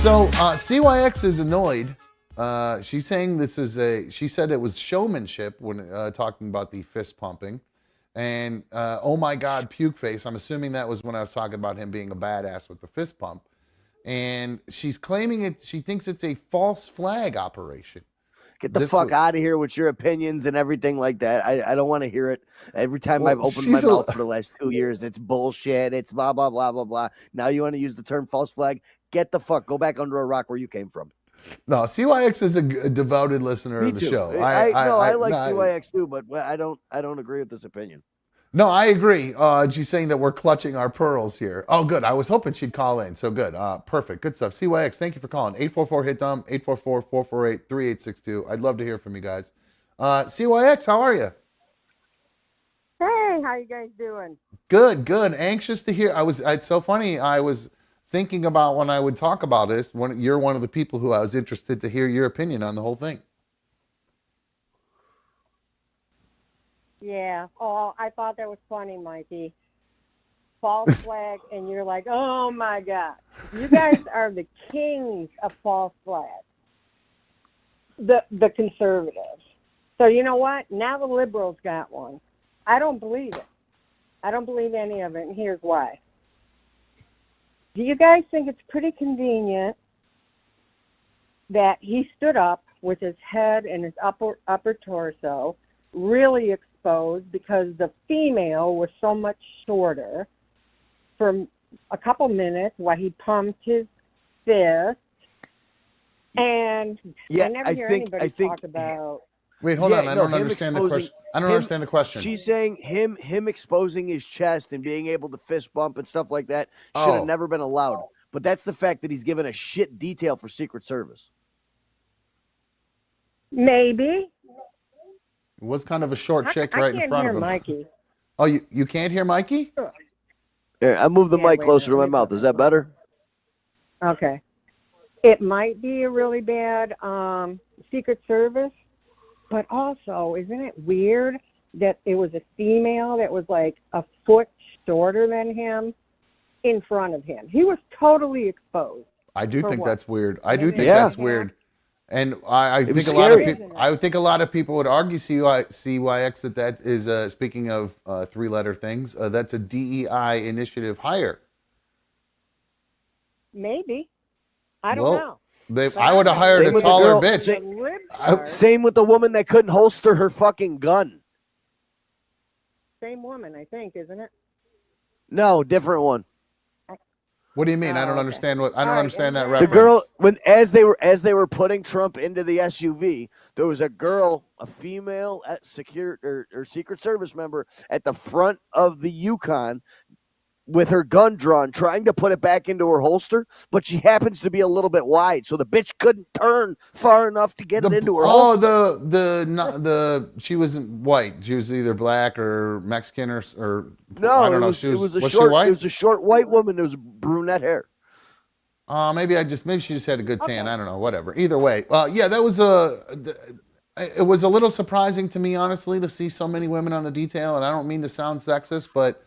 So CYX is annoyed. She's saying this is she said it was showmanship when talking about the fist pumping. And oh my God, puke face. I'm assuming that was when I was talking about him being a badass with the fist pump. And she's claiming it, she thinks it's a false flag operation. Get the fuck out of here with your opinions and everything like that. I don't want to hear it. Every time I've opened my mouth for the last 2 years, it's bullshit. It's blah, blah, blah, blah, blah. Now you want to use the term false flag? Get the fuck. Go back under a rock where you came from. No, CYX is a devoted listener of the show. I like CYX too, but I don't agree with this opinion. No, I agree. She's saying that we're clutching our pearls here. Oh, good. I was hoping she'd call in. So good. Perfect. Good stuff. CYX, thank you for calling. 844-HIT-DUM, 844-448-3862. I'd love to hear from you guys. CYX, how are you? Hey, how you guys doing? Good, good. Anxious to hear. It's so funny. I was thinking about when I would talk about this. You're one of the people who I was interested to hear your opinion on the whole thing. Yeah. Oh, I thought that was funny, Mikey. False flag, and you're like, oh my God. You guys are the kings of false flags. The conservatives. So you know what? Now the liberals got one. I don't believe it. I don't believe any of it, and here's why. Do you guys think it's pretty convenient that he stood up with his head and his upper torso really exposed because the female was so much shorter for a couple minutes while he pumped his fist? And I never hear anybody talk about... Wait, hold on. I don't understand the question. I don't understand the question. She's saying him exposing his chest and being able to fist bump and stuff like that should have never been allowed. But that's the fact that he's given a shit detail for Secret Service. Maybe. It was kind of a short chick right in front of him. Mikey. Oh, you can't hear Mikey? Here, I moved the mic closer to my mouth. Is that better? Okay. It might be a really bad Secret Service, but also, isn't it weird that it was a female that was like a foot shorter than him in front of him? He was totally exposed. I do think that's weird. I do think that's weird. And I think a lot of people would argue CYX that is speaking of three-letter things. That's a DEI initiative hire. Maybe. I don't know. I would have hired a taller bitch. Same with the woman that couldn't holster her fucking gun. Same woman, I think, isn't it? No, different one. What do you mean? I don't understand understand that reference. The girl, as they were putting Trump into the SUV, there was a girl, a female Secret Service member at the front of the Yukon with her gun drawn, trying to put it back into her holster, but she happens to be a little bit wide, so the bitch couldn't turn far enough to get it into her holster. She wasn't white. She was either black or Mexican or no, I don't know. Was she white? It was a short white woman. It was brunette hair. Maybe she just had a good tan. I don't know. Whatever. Either way, yeah, that was it was a little surprising to me, honestly, to see so many women on the detail, and I don't mean to sound sexist, but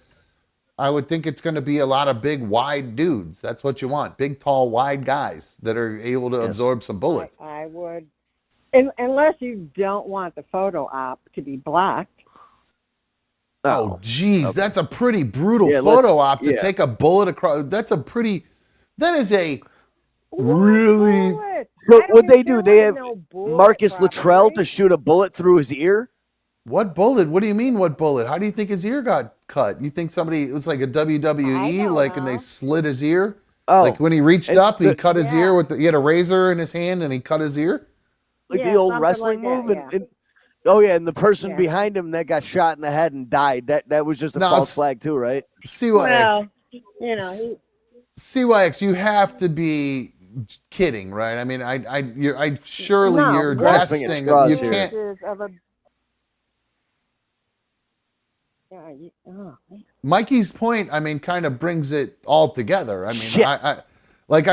I would think it's going to be a lot of big, wide dudes. That's what you want. Big, tall, wide guys that are able to absorb some bullets. I would. Unless you don't want the photo op to be blocked. Oh, geez. Okay. That's a pretty brutal photo op to take a bullet across. That is a really... So what they do, they have Marcus Luttrell to shoot a bullet through his ear? What bullet? What do you mean, what bullet? How do you think his ear got cut? You think it was like a WWE, and they slit his ear? Oh. Like when he reached up, he cut his ear he had a razor in his hand and he cut his ear? Like the old wrestling move? And the person behind him that got shot in the head and died, that was just a false flag too, right? CYX. Well, CYX, you have to be kidding, right? I mean, you're jesting. You can't... Mikey's point, I mean, kind of brings it all together. I mean, I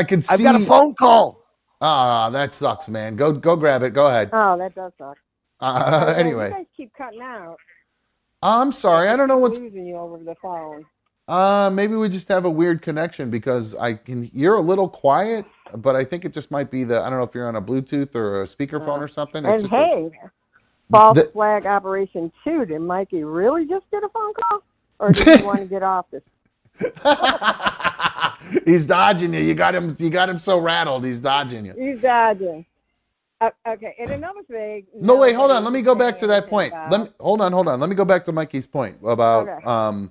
could see. I've got a phone call. That sucks, man. Go grab it. Go ahead. Oh, that does suck. Anyway. You guys keep cutting out. I'm sorry. I don't know what's losing you over the phone. Maybe we just have a weird connection because you're a little quiet, but I think it just might be I don't know if you're on a Bluetooth or a speakerphone or something. It's And just hey, false the, flag operation 2. Did Mikey really just get a phone call? Or did he want to get off this? he's dodging you. You got him. You got him so rattled. He's dodging you. He's dodging. Okay, and another thing. No, wait, hold on. Let me nobody's go back to saying that anything point. about- Hold on. Let me go back to Mikey's point about Okay.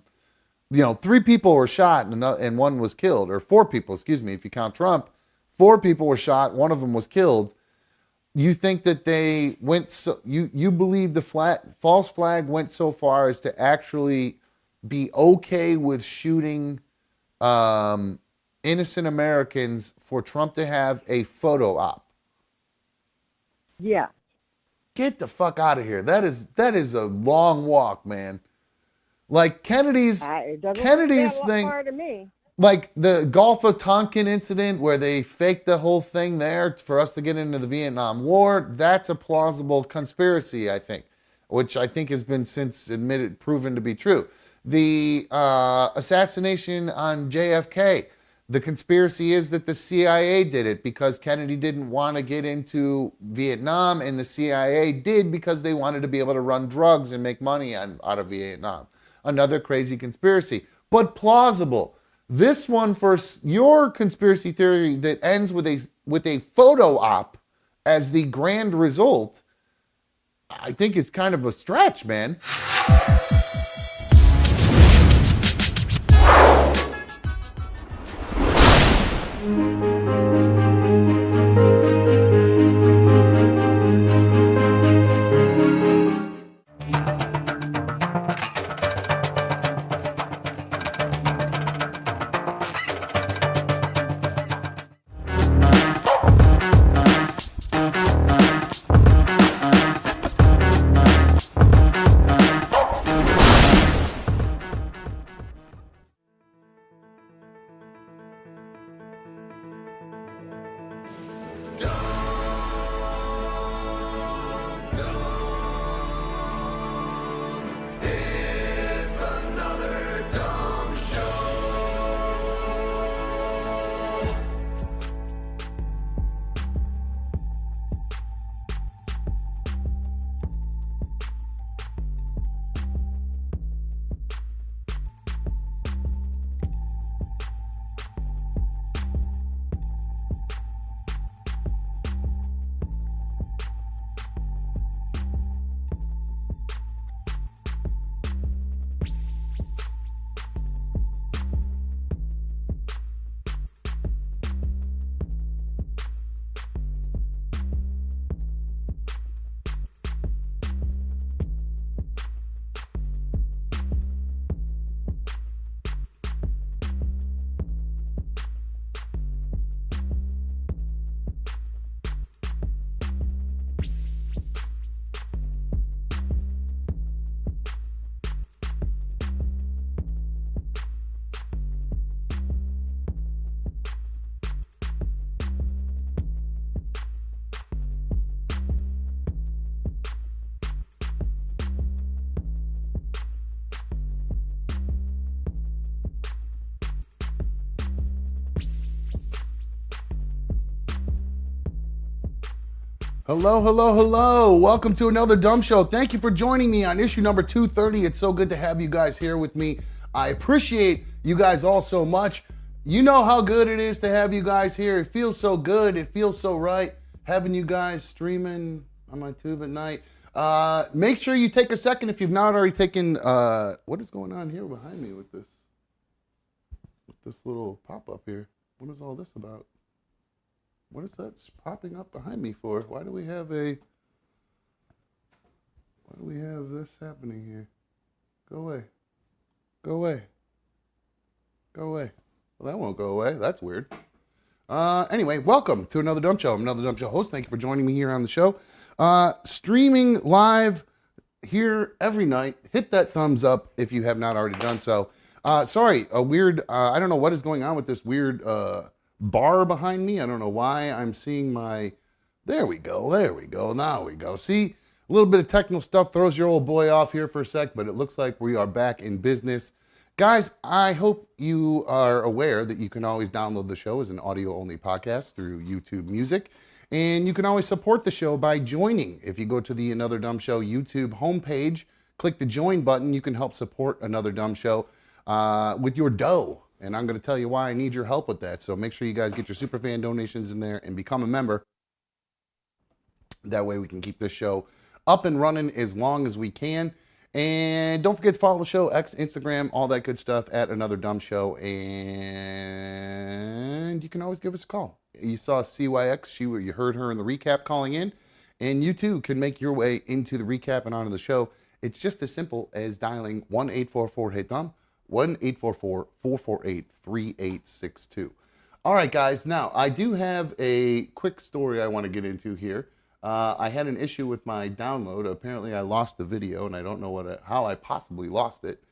3 people were shot and one was killed, or 4 people, excuse me, if you count Trump. 4 people were shot. One of them was killed. You think that they went so you believe the false flag went so far as to actually be okay with shooting innocent Americans for Trump to have a photo op? Yeah. Get the fuck out of here. That is a long walk, man. Like Kennedy's It doesn't Kennedy's look that thing, far to me. like the Gulf of Tonkin incident where they faked the whole thing there for us to get into the Vietnam War. That's a plausible conspiracy, I think, which I think has been since proven to be true. The assassination on JFK. The conspiracy is that the CIA did it because Kennedy didn't want to get into Vietnam, and the CIA did because they wanted to be able to run drugs and make money out of Vietnam. Another crazy conspiracy, but plausible. This one, for your conspiracy theory that ends with a photo op as the grand result, I think it's kind of a stretch, man. Hello, hello, hello. Welcome to another Dumb Show. Thank you for joining me on issue number 230. It's so good to have you guys here with me. I appreciate you guys all so much. You know how good it is to have you guys here. It feels so good. It feels so right having you guys streaming on my tube at night. Make sure you take a second if you've not already taken, what is going on here behind me with this little pop-up here? What is all this about? What is that popping up behind me for? Why do we have this happening here? Go away. Go away. Go away. Well, that won't go away. That's weird. Anyway, welcome to another Dumb Show. I'm another Dumb Show host. Thank you for joining me here on the show. Streaming live here every night. Hit that thumbs up if you have not already done so. Sorry, a weird, I don't know what is going on with this weird bar behind me. I don't know why I'm seeing there we go, now we go. See, a little bit of technical stuff throws your old boy off here for a sec, but it looks like we are back in business. Guys, I hope you are aware that you can always download the show as an audio-only podcast through YouTube Music. And you can always support the show by joining. If you go to the Another Dumb Show YouTube homepage, click the join button, you can help support Another Dumb Show with your dough. And I'm going to tell you why I need your help with that. So make sure you guys get your superfan donations in there and become a member. That way we can keep this show up and running as long as we can. And don't forget to follow the show, X, Instagram, all that good stuff at Another Dumb Show. And you can always give us a call. You saw CYX, you heard her in the recap calling in. And you too can make your way into the recap and onto the show. It's just as simple as dialing 1-844-HEY-DUMB, 1-844-448-3862. All right, guys. Now, I do have a quick story I want to get into here. I had an issue with my download. Apparently, I lost the video, and I don't know how I possibly lost it.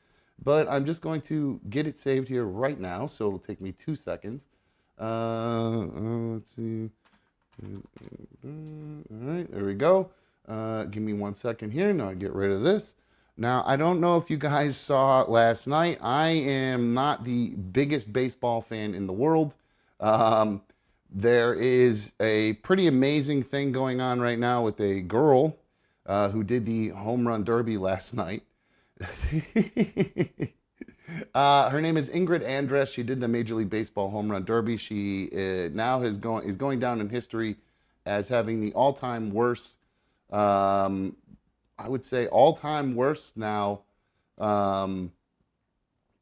But I'm just going to get it saved here right now, so it'll take me 2 seconds. Let's see. All right, there we go. Give me 1 second here. Now I get rid of this. Now, I don't know if you guys saw last night. I am not the biggest baseball fan in the world. There is a pretty amazing thing going on right now with a girl who did the home run derby last night. Her name is Ingrid Andress. She did the Major League Baseball home run derby. She now is going down in history as having the all-time worst, I would say all-time worst now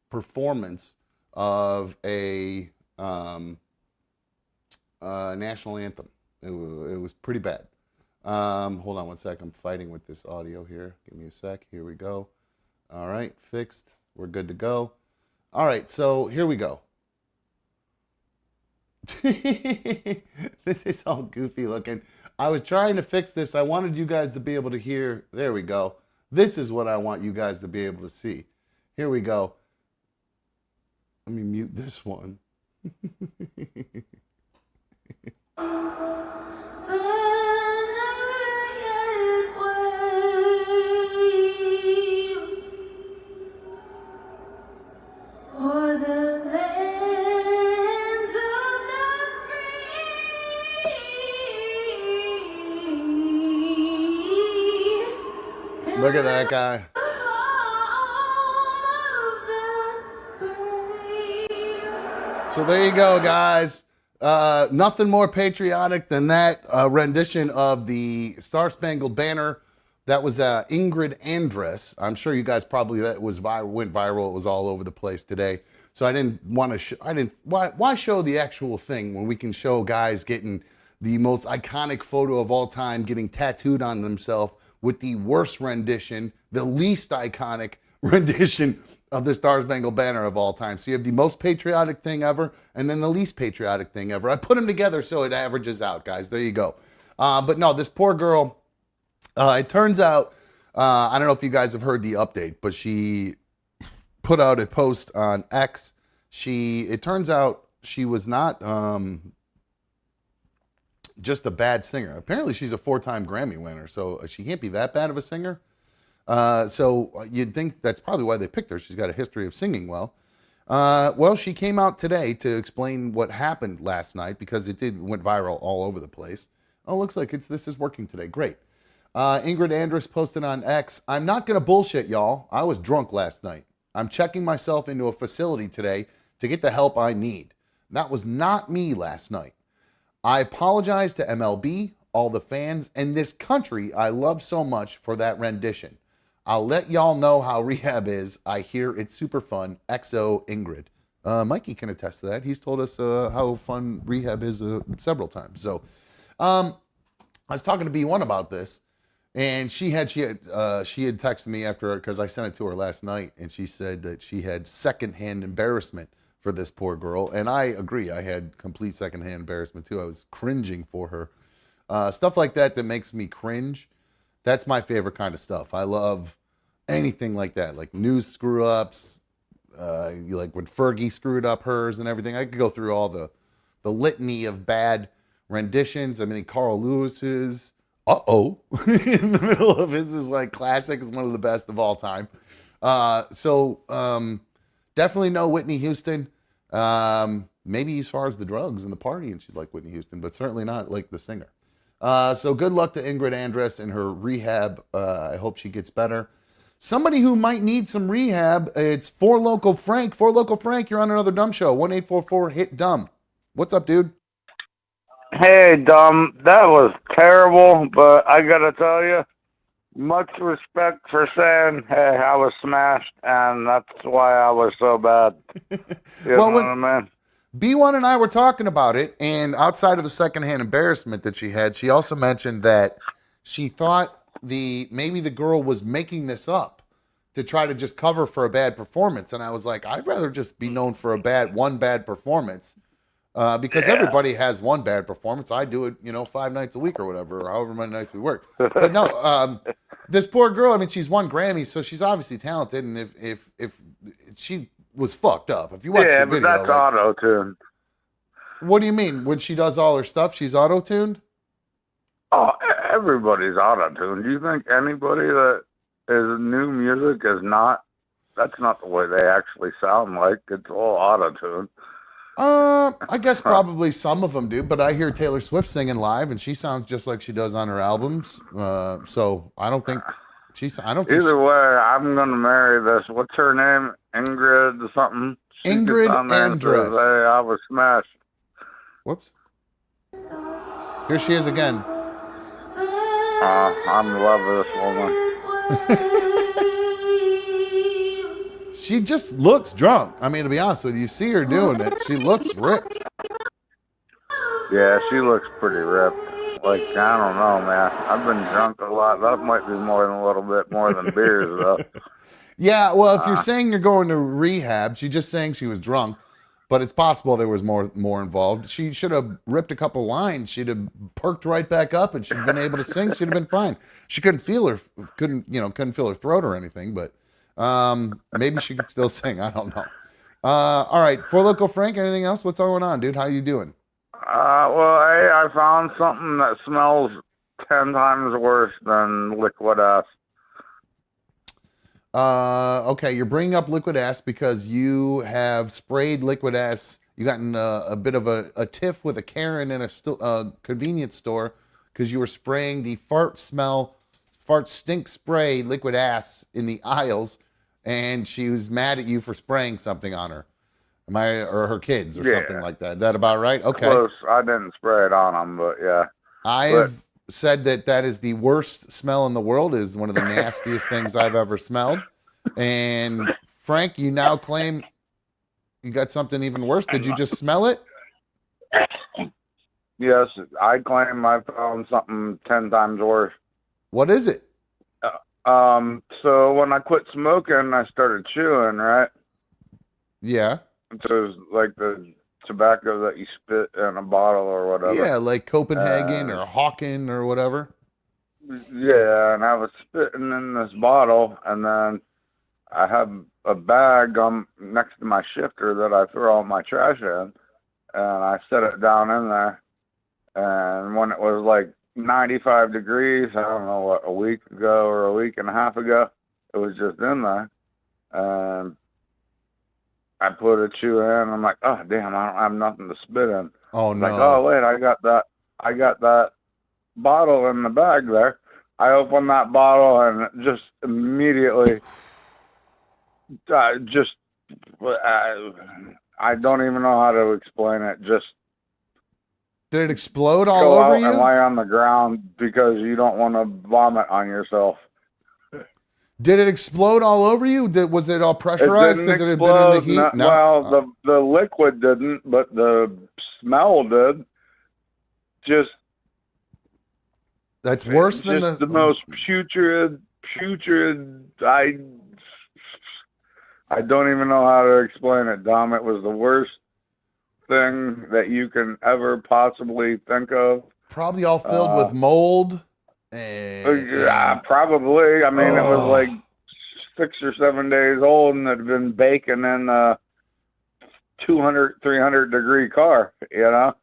performance of a national anthem. It was pretty bad. Hold on 1 sec. I'm fighting with this audio here. Give me a sec. Here we go. All right, fixed. We're good to go. All right, so here we go. This is all goofy looking. I was trying to fix this. I wanted you guys to be able to hear. There we go. This is what I want you guys to be able to see. Here we go. Let me mute this one. Look at that guy. So there you go, guys. Nothing more patriotic than that rendition of the Star Spangled Banner. That was Ingrid Andress. I'm sure you guys probably went viral. It was all over the place today. So I didn't want to. Why show the actual thing when we can show guys getting the most iconic photo of all time, getting tattooed on themselves with the worst rendition, the least iconic rendition of the Star Spangled Banner of all time. So you have the most patriotic thing ever, and then the least patriotic thing ever. I put them together so it averages out, guys. There you go. But no, this poor girl, it turns out, I don't know if you guys have heard the update, but she put out a post on X. It turns out she was not just a bad singer. Apparently she's a 4-time Grammy winner, so she can't be that bad of a singer. So you'd think that's probably why they picked her. She's got a history of singing well. Well, she came out today to explain what happened last night because it went viral all over the place. Oh, looks like this is working today. Great. Ingrid Andress posted on X, "I'm not going to bullshit, y'all. I was drunk last night. I'm checking myself into a facility today to get the help I need. That was not me last night. I apologize to MLB, all the fans, and this country I love so much for that rendition. I'll let y'all know how rehab is. I hear it's super fun. XO Ingrid." Mikey can attest to that. He's told us how fun rehab is several times. So I was talking to B1 about this, and she had texted me after, because I sent it to her last night, and she said that she had secondhand embarrassment for this poor girl. And I agree. I had complete secondhand embarrassment too. I was cringing for her. Stuff like that makes me cringe. That's my favorite kind of stuff. I love anything like that, like news screw ups, like when Fergie screwed up hers and everything. I could go through all the litany of bad renditions. I mean, Carl Lewis's in the middle of his is like classic. Is one of the best of all time. So Definitely no Whitney Houston. Maybe as far as the drugs and the party, and she'd like Whitney Houston, but certainly not like the singer. So good luck to Ingrid Andress in her rehab. I hope she gets better. Somebody who might need some rehab, it's For Local Frank. For Local Frank, you're on another dumb show. 1-844-HIT-DUMB. What's up, dude? Hey, Dom, that was terrible, but I gotta tell you, much respect for saying, hey, I was smashed, and that's why I was so bad. You Well, know what I mean? B1 and I were talking about it, and outside of the secondhand embarrassment that she had, she also mentioned that she thought maybe the girl was making this up to try to just cover for a bad performance. And I was like, I'd rather just be known for one bad performance. Because everybody has one bad performance. I do it, 5 nights a week or whatever, or however many nights we work. But no, this poor girl, I mean, she's won Grammys, so she's obviously talented. And if she was fucked up, if you watch the video, but that's auto-tune. What do you mean? When she does all her stuff, she's auto-tuned? Oh, everybody's auto-tuned. Do you think anybody that is new music is not? That's not the way they actually sound like. It's all auto-tuned. I guess probably some of them do, but I hear Taylor Swift singing live, and she sounds just like she does on her albums. So I don't think Either way, I'm gonna marry this. What's her name? Ingrid something. Ingrid Andress. Say I was smashed. Whoops. Here she is again. I'm in love with this woman. She just looks drunk. I mean, to be honest with you, see her doing it. She looks ripped. Yeah, she looks pretty ripped. Like, I don't know, man. I've been drunk a lot. That might be more than a little bit more than beers, though. Yeah, well, if you're saying you're going to rehab, she's just saying she was drunk, but it's possible there was more involved. She should have ripped a couple lines. She'd have perked right back up, and she'd been able to sing. She'd have been fine. She couldn't feel her throat or anything, but maybe she could still sing. I don't know. All right, For Local Frank, anything else? What's going on, dude? How you doing? Well, hey, I found something that smells 10 times worse than liquid ass. Okay, you're bringing up liquid ass because you have sprayed liquid ass. You got in a bit of a tiff with a Karen in a convenience store because you were spraying the fart stink spray liquid ass in the aisles, and she was mad at you for spraying something on her. Or her kids or something like that. Is that about right? Okay. Close. I didn't spray it on them, but yeah. I've said that is the worst smell in the world, is one of the nastiest things I've ever smelled. And Frank, you now claim you got something even worse. Did you just smell it? Yes, I claim I found something 10 times worse. What is it? So when I quit smoking, I started chewing, right? Yeah. So it's like the tobacco that you spit in a bottle or whatever. Yeah, like Copenhagen or Hawken or whatever. Yeah, and I was spitting in this bottle, and then I have a bag next to my shifter that I throw all my trash in, and I set it down in there. And when it was like 95 degrees, I don't know what, a week ago or a week and a half ago, it was just in there. And I put a chew in, and I'm like, oh damn, I don't have nothing to spit in. Oh no. Like, oh wait, I got that bottle in the bag there. I opened that bottle and just immediately I don't even know how to explain it. Just did it explode all go over out you? and lay on the ground because you don't want to vomit on yourself. Did it explode all over you? Was it all pressurized because it had been in the heat? No. Well, the liquid didn't, but the smell did. Just that's worse than the most putrid. I don't even know how to explain it, Dom. It was the worst thing that you can ever possibly think of. Probably all filled with mold. Yeah, probably. I mean, it was like 6 or 7 days old, and it had been baking in a 200, 300 degree car. You know,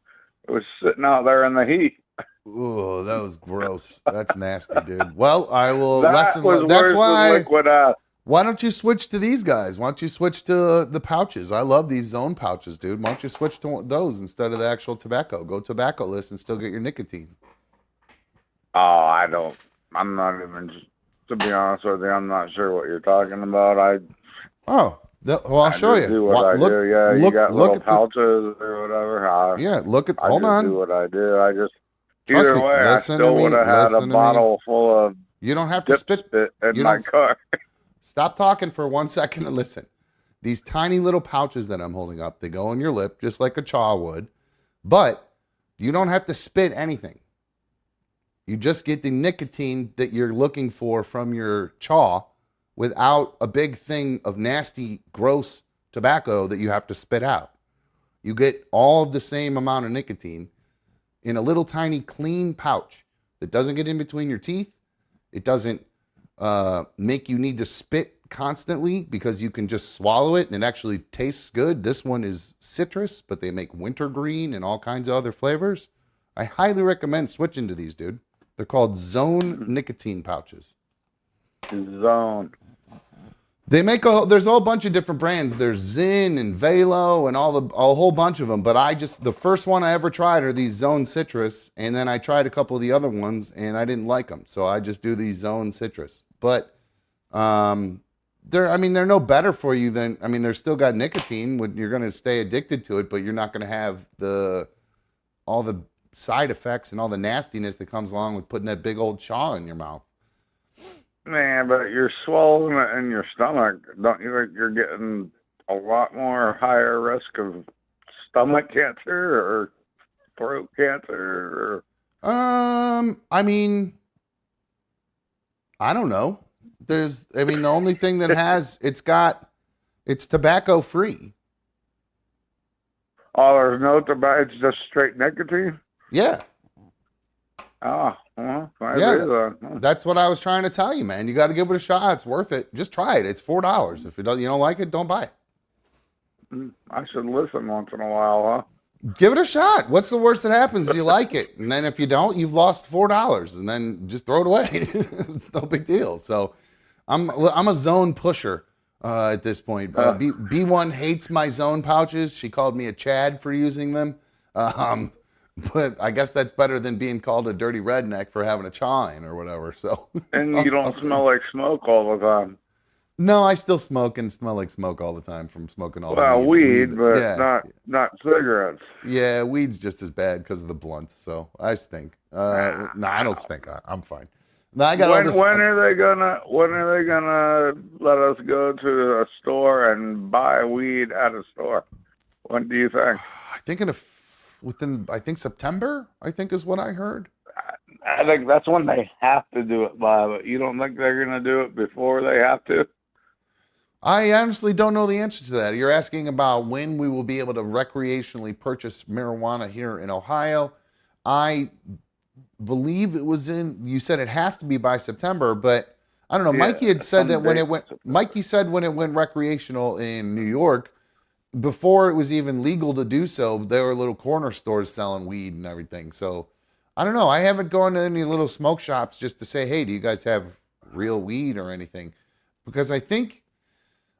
it was sitting out there in the heat. Oh, that was gross. That's nasty, dude. Well, I will. That was that's worse why. than liquid ass. Why don't you switch to these guys? Why don't you switch to the pouches? I love these zone pouches, dude. Why don't you switch to those instead of the actual tobacco? Go tobacco-less and still get your nicotine. Oh, I don't. I'm not even. To be honest with you, I'm not sure what you're talking about. Oh, well, I'll show just you. do what I do. Yeah, you got look little at pouches or whatever. yeah, look at. I Hold just do on. what I do. I just Trust either me. way, I Listen to still would me. have had a Listen to me. bottle full of You don't have to spit. spit in You my don't. car. Stop talking for 1 second and listen. These tiny little pouches that I'm holding up, they go on your lip just like a chaw would, but you don't have to spit anything. You just get the nicotine that you're looking for from your chaw without a big thing of nasty, gross tobacco that you have to spit out. You get all of the same amount of nicotine in a little tiny clean pouch that doesn't get in between your teeth. It doesn't make you need to spit constantly because you can just swallow it and it actually tastes good. This one is citrus, but they make wintergreen and all kinds of other flavors. I highly recommend switching to these, dude. They're called Zone nicotine pouches. Zone. They make there's a whole bunch of different brands. There's Zyn and Velo and a whole bunch of them. But the first one I ever tried are these Zone Citrus, and then I tried a couple of the other ones and I didn't like them, so I just do these Zone Citrus. But they're no better for you than they're still got nicotine. You're going to stay addicted to it, but you're not going to have all the side effects and all the nastiness that comes along with putting that big old chaw in your mouth. Man, but you're swallowing it in your stomach. Don't you think you're getting a lot more higher risk of stomach cancer or throat cancer? I don't know. The only thing that it's tobacco free. Oh, there's no tobacco. It's just straight nicotine? Yeah. Oh, well, Yeah, that's what I was trying to tell you, man. You got to give it a shot. It's worth it. Just try it. It's $4. If you don't like it, don't buy it. I should listen once in a while, huh? Give it a shot. What's the worst that happens? You like it, and then if you don't, you've lost $4, and then just throw it away. It's no big deal. So, I'm a zone pusher at this point. B1 hates my zone pouches. She called me a Chad for using them. But I guess that's better than being called a dirty redneck for having a chaw in or whatever. So. And you don't smell like smoke all the time. No, I still smoke and smell like smoke all the time from smoking all the weed, but yeah. not cigarettes. Yeah, weed's just as bad because of the blunts. So I stink. No, I don't stink. I'm fine. No, I got all this. When are they gonna let us go to a store and buy weed at a store? When do you think? I think within September, I think is what I heard. I think that's when they have to do it by, but you don't think they're going to do it before they have to? I honestly don't know the answer to that. You're asking about when we will be able to recreationally purchase marijuana here in Ohio. I believe you said it has to be by September, but I don't know. Yeah, Mikey had said that Mikey said when it went recreational in New York, before it was even legal to do so, there were little corner stores selling weed and everything. So I don't know. I haven't gone to any little smoke shops just to say, hey, do you guys have real weed or anything? Because I think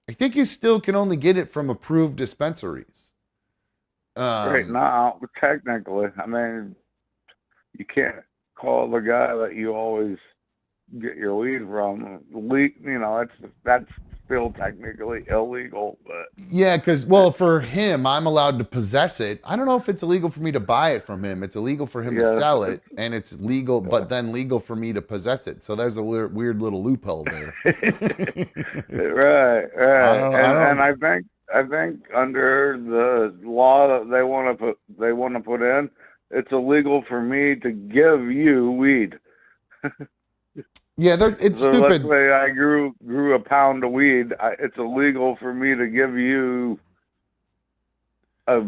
you still can only get it from approved dispensaries. Right now, technically, you can't call the guy that you always get your weed from. That's still technically illegal, but yeah, because for him, I'm allowed to possess it. I don't know if it's illegal for me to buy it from him. It's illegal for him to sell it, and it's legal, but then legal for me to possess it. So there's a weird little loophole there. Right. And I think under the law that they want to put in, it's illegal for me to give you weed. Yeah, it's so stupid. Let's say I grew a pound of weed. It's illegal for me to give you a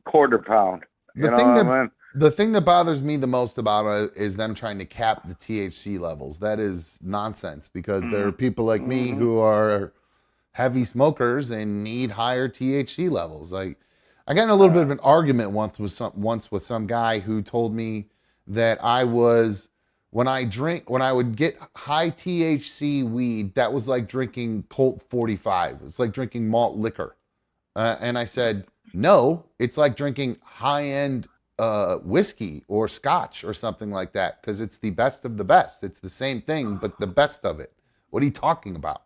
quarter pound. The thing that bothers me the most about it is them trying to cap the THC levels. That is nonsense because there are people like me who are heavy smokers and need higher THC levels. I got in a little bit of an argument once with some guy who told me that I was when I would get high THC weed, that was like drinking Colt 45. It's like drinking malt liquor. And I said, no, it's like drinking high-end whiskey or scotch or something like that, because it's the best of the best. It's the same thing, but the best of it. What are you talking about?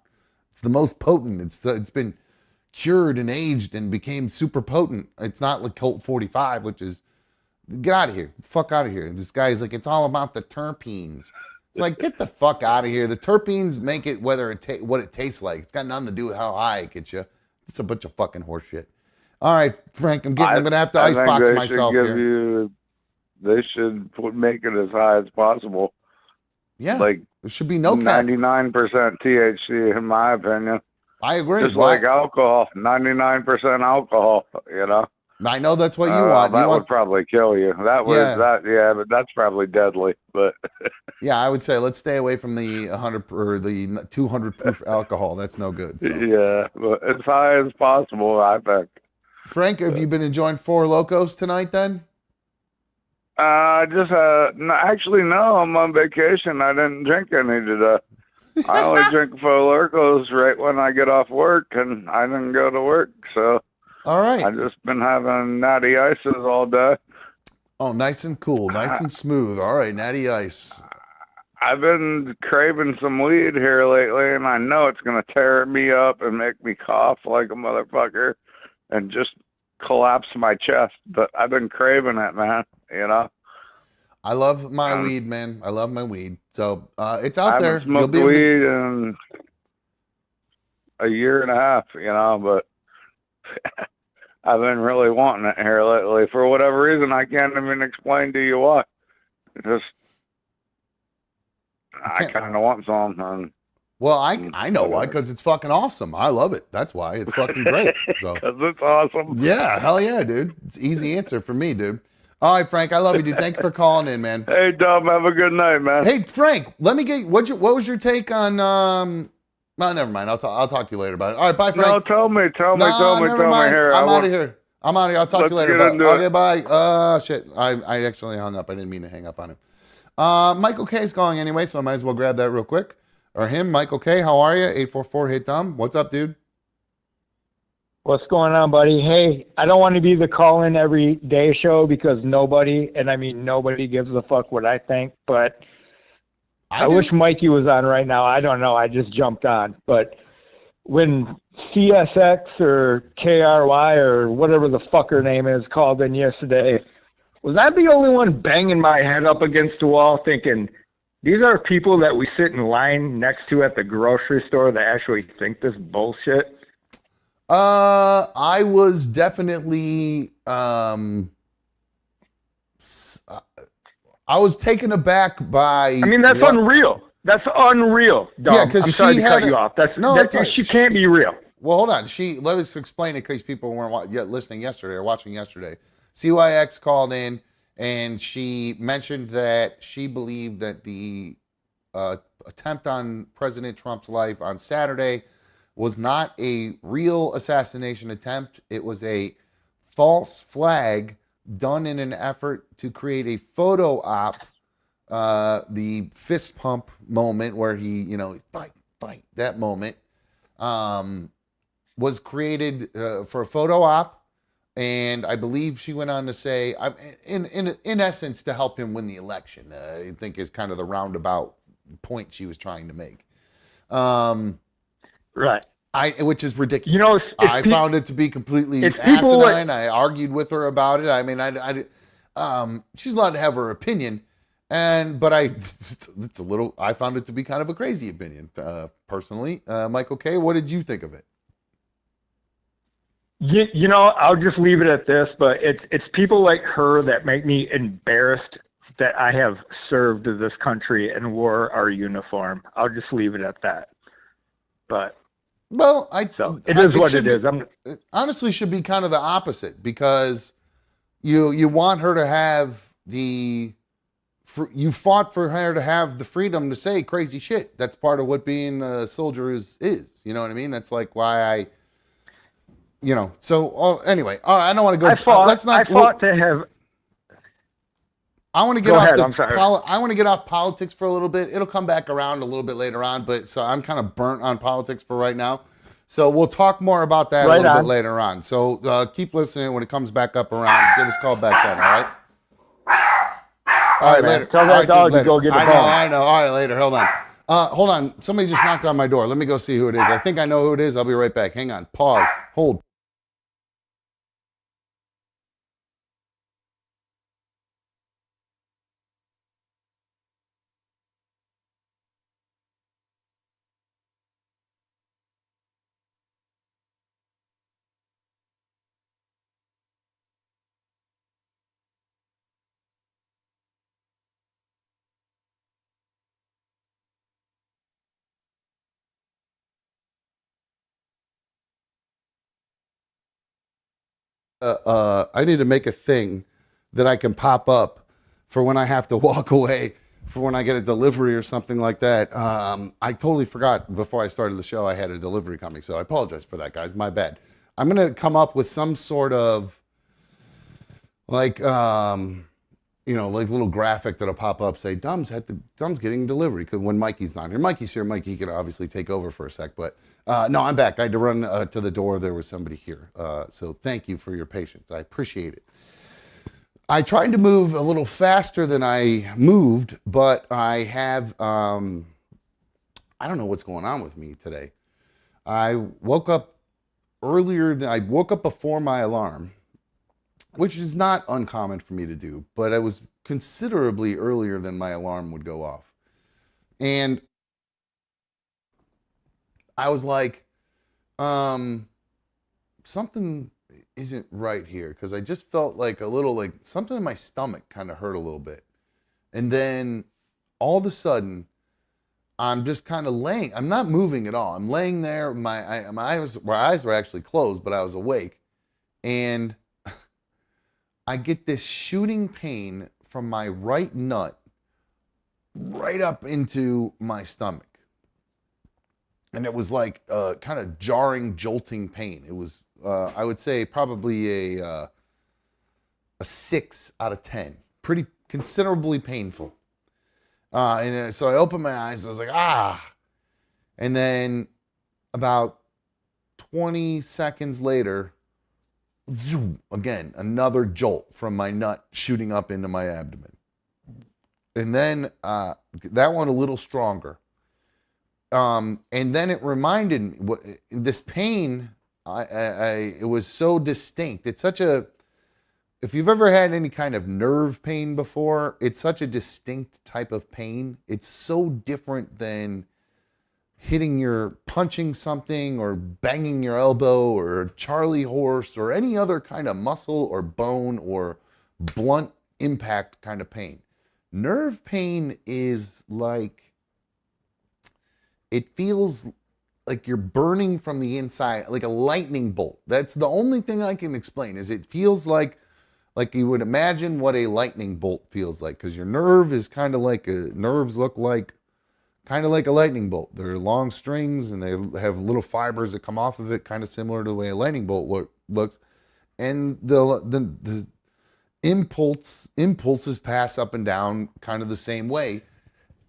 It's the most potent. It's been cured and aged and became super potent. It's not like Colt 45, which is, get out of here. Fuck out of here. This guy's like, it's all about the terpenes. It's like, get the fuck out of here. The terpenes make it what it tastes like. It's got nothing to do with how high it gets you. It's a bunch of fucking horseshit. All right, Frank, I'm gonna have to icebox myself here. They should make it as high as possible. Yeah, like there should be no cap. 99% THC, in my opinion. I agree. Just like alcohol, 99% alcohol. You know. I know that's what you want. That would probably kill you. That would but that's probably deadly. But yeah, I would say let's stay away from the 100 or the 200 proof alcohol. That's no good. So. Yeah, but as high as possible, I think. Frank, have you been enjoying Four Locos tonight then? Actually, no, I'm on vacation. I didn't drink any today. I only drink Four Locos right when I get off work, and I didn't go to work, so. All right. I've just been having natty ices all day. Oh, nice and cool, nice and smooth. All right, natty ice. I've been craving some weed here lately, and I know it's going to tear me up and make me cough like a motherfucker and just collapse my chest. But I've been craving it, man, you know? I love my weed, man. I love my weed. So it's out there. I haven't smoked weed in a year and a half, you know, but I've been really wanting it here lately. For whatever reason, I can't even explain to you why. I kind of want some. Well, I know why, because it's fucking awesome. I love it. That's why. It's fucking great. So. Because it's awesome. Yeah, hell yeah, dude. It's an easy answer for me, dude. All right, Frank, I love you, dude. Thank you for calling in, man. Hey, Dom, have a good night, man. Hey, Frank, let me get what was your take on well, never mind. I'll talk to you later about it. All right, bye, Frank. No, tell me here. I'm out of here. I'll talk to you later. Okay, it. bye. Shit. I actually hung up. I didn't mean to hang up on him. Michael K's calling anyway, so I might as well grab that real quick. Or him, Michael K. How are you? 844-HIT-DOM. What's up, dude? What's going on, buddy? Hey, I don't want to be the call-in every day show because nobody, and I mean nobody, gives a fuck what I think, but I wish Mikey was on right now. I don't know. I just jumped on. But when CSX or KRY or whatever the fuck her name is called in yesterday, was I the only one banging my head up against the wall thinking, these are people that we sit in line next to at the grocery store that actually think this bullshit? I was definitely I was taken aback by. I mean, that's unreal. That's unreal, Dom. Yeah, because I'm sorry to cut you off. That's right. She can't be real. Well, hold on. Let us explain it in case people weren't listening yesterday or watching yesterday. CYX called in and she mentioned that she believed that the attempt on President Trump's life on Saturday was not a real assassination attempt. It was a false flag done in an effort to create a photo op. The fist pump moment where he, fight, that moment was created for a photo op. And I believe she went on to say, in essence, to help him win the election, I think is kind of the roundabout point she was trying to make. Right. Which is ridiculous. I found it to be completely asinine. I argued with her about it. I mean, she's allowed to have her opinion, but it's a little. I found it to be kind of a crazy opinion, personally. Michael K., what did you think of it? I'll just leave it at this, but it's people like her that make me embarrassed that I have served this country and wore our uniform. I'll just leave it at that. But it is what it is. It honestly should be kind of the opposite, because you want her to have you fought for her to have the freedom to say crazy shit. That's part of what being a soldier is. You know what I mean? That's like why so anyway, all right, I don't want to go. I fought to have. I want to get Go off ahead, the I'm sorry. I want to get off politics for a little bit. It'll come back around a little bit later on, but so I'm kind of burnt on politics for right now. So we'll talk more about that a Right little bit on. later on. So keep listening. When it comes back up around, give us a call back then. All right. All right, man. later. Tell All that right, dude, dog to later. go get a I know, bone. I know. All right, later. Hold on. Somebody just knocked on my door. Let me go see who it is. I think I know who it is. I'll be right back. Hang on. Pause. Hold. I need to make a thing that I can pop up for when I have to walk away, for when I get a delivery or something like that. I totally forgot before I started the show I had a delivery coming, so I apologize for that, guys. My bad. I'm gonna come up with some sort of like like little graphic that'll pop up say Dumb's getting delivery because when Mikey's not here. Mikey's here. Mikey can obviously take over for a sec, but no, I'm back. I had to run to the door. There was somebody here, so thank you for your patience. I appreciate it. I tried to move a little faster than I moved, but I have I don't know what's going on with me today. I woke up I woke up before my alarm, which is not uncommon for me to do, but I was considerably earlier than my alarm would go off. And I was like, something isn't right here because I just felt like a little like something in my stomach kind of hurt a little bit. And then all of a sudden, I'm just kind of laying, I'm not moving at all. I'm laying there, my eyes were actually closed, but I was awake. And I get this shooting pain from my right nut right up into my stomach. And it was like kind of jarring, jolting pain. It was, I would say, probably a 6 out of 10. Pretty considerably painful. So I opened my eyes. I was like, ah. And then about 20 seconds later, zoom, again, another jolt from my nut shooting up into my abdomen. And then that one a little stronger. And then it reminded me, this pain, it was so distinct. It's such a, if you've ever had any kind of nerve pain before, it's such a distinct type of pain. It's so different than punching something or banging your elbow or Charlie horse or any other kind of muscle or bone or blunt impact kind of pain. Nerve pain is like, it feels like you're burning from the inside, like a lightning bolt. That's the only thing I can explain, is it feels like you would imagine what a lightning bolt feels like, because your nerve is kind of like nerves look like kind of like a lightning bolt. They're long strings and they have little fibers that come off of it, kind of similar to the way a lightning bolt looks. And the impulses pass up and down kind of the same way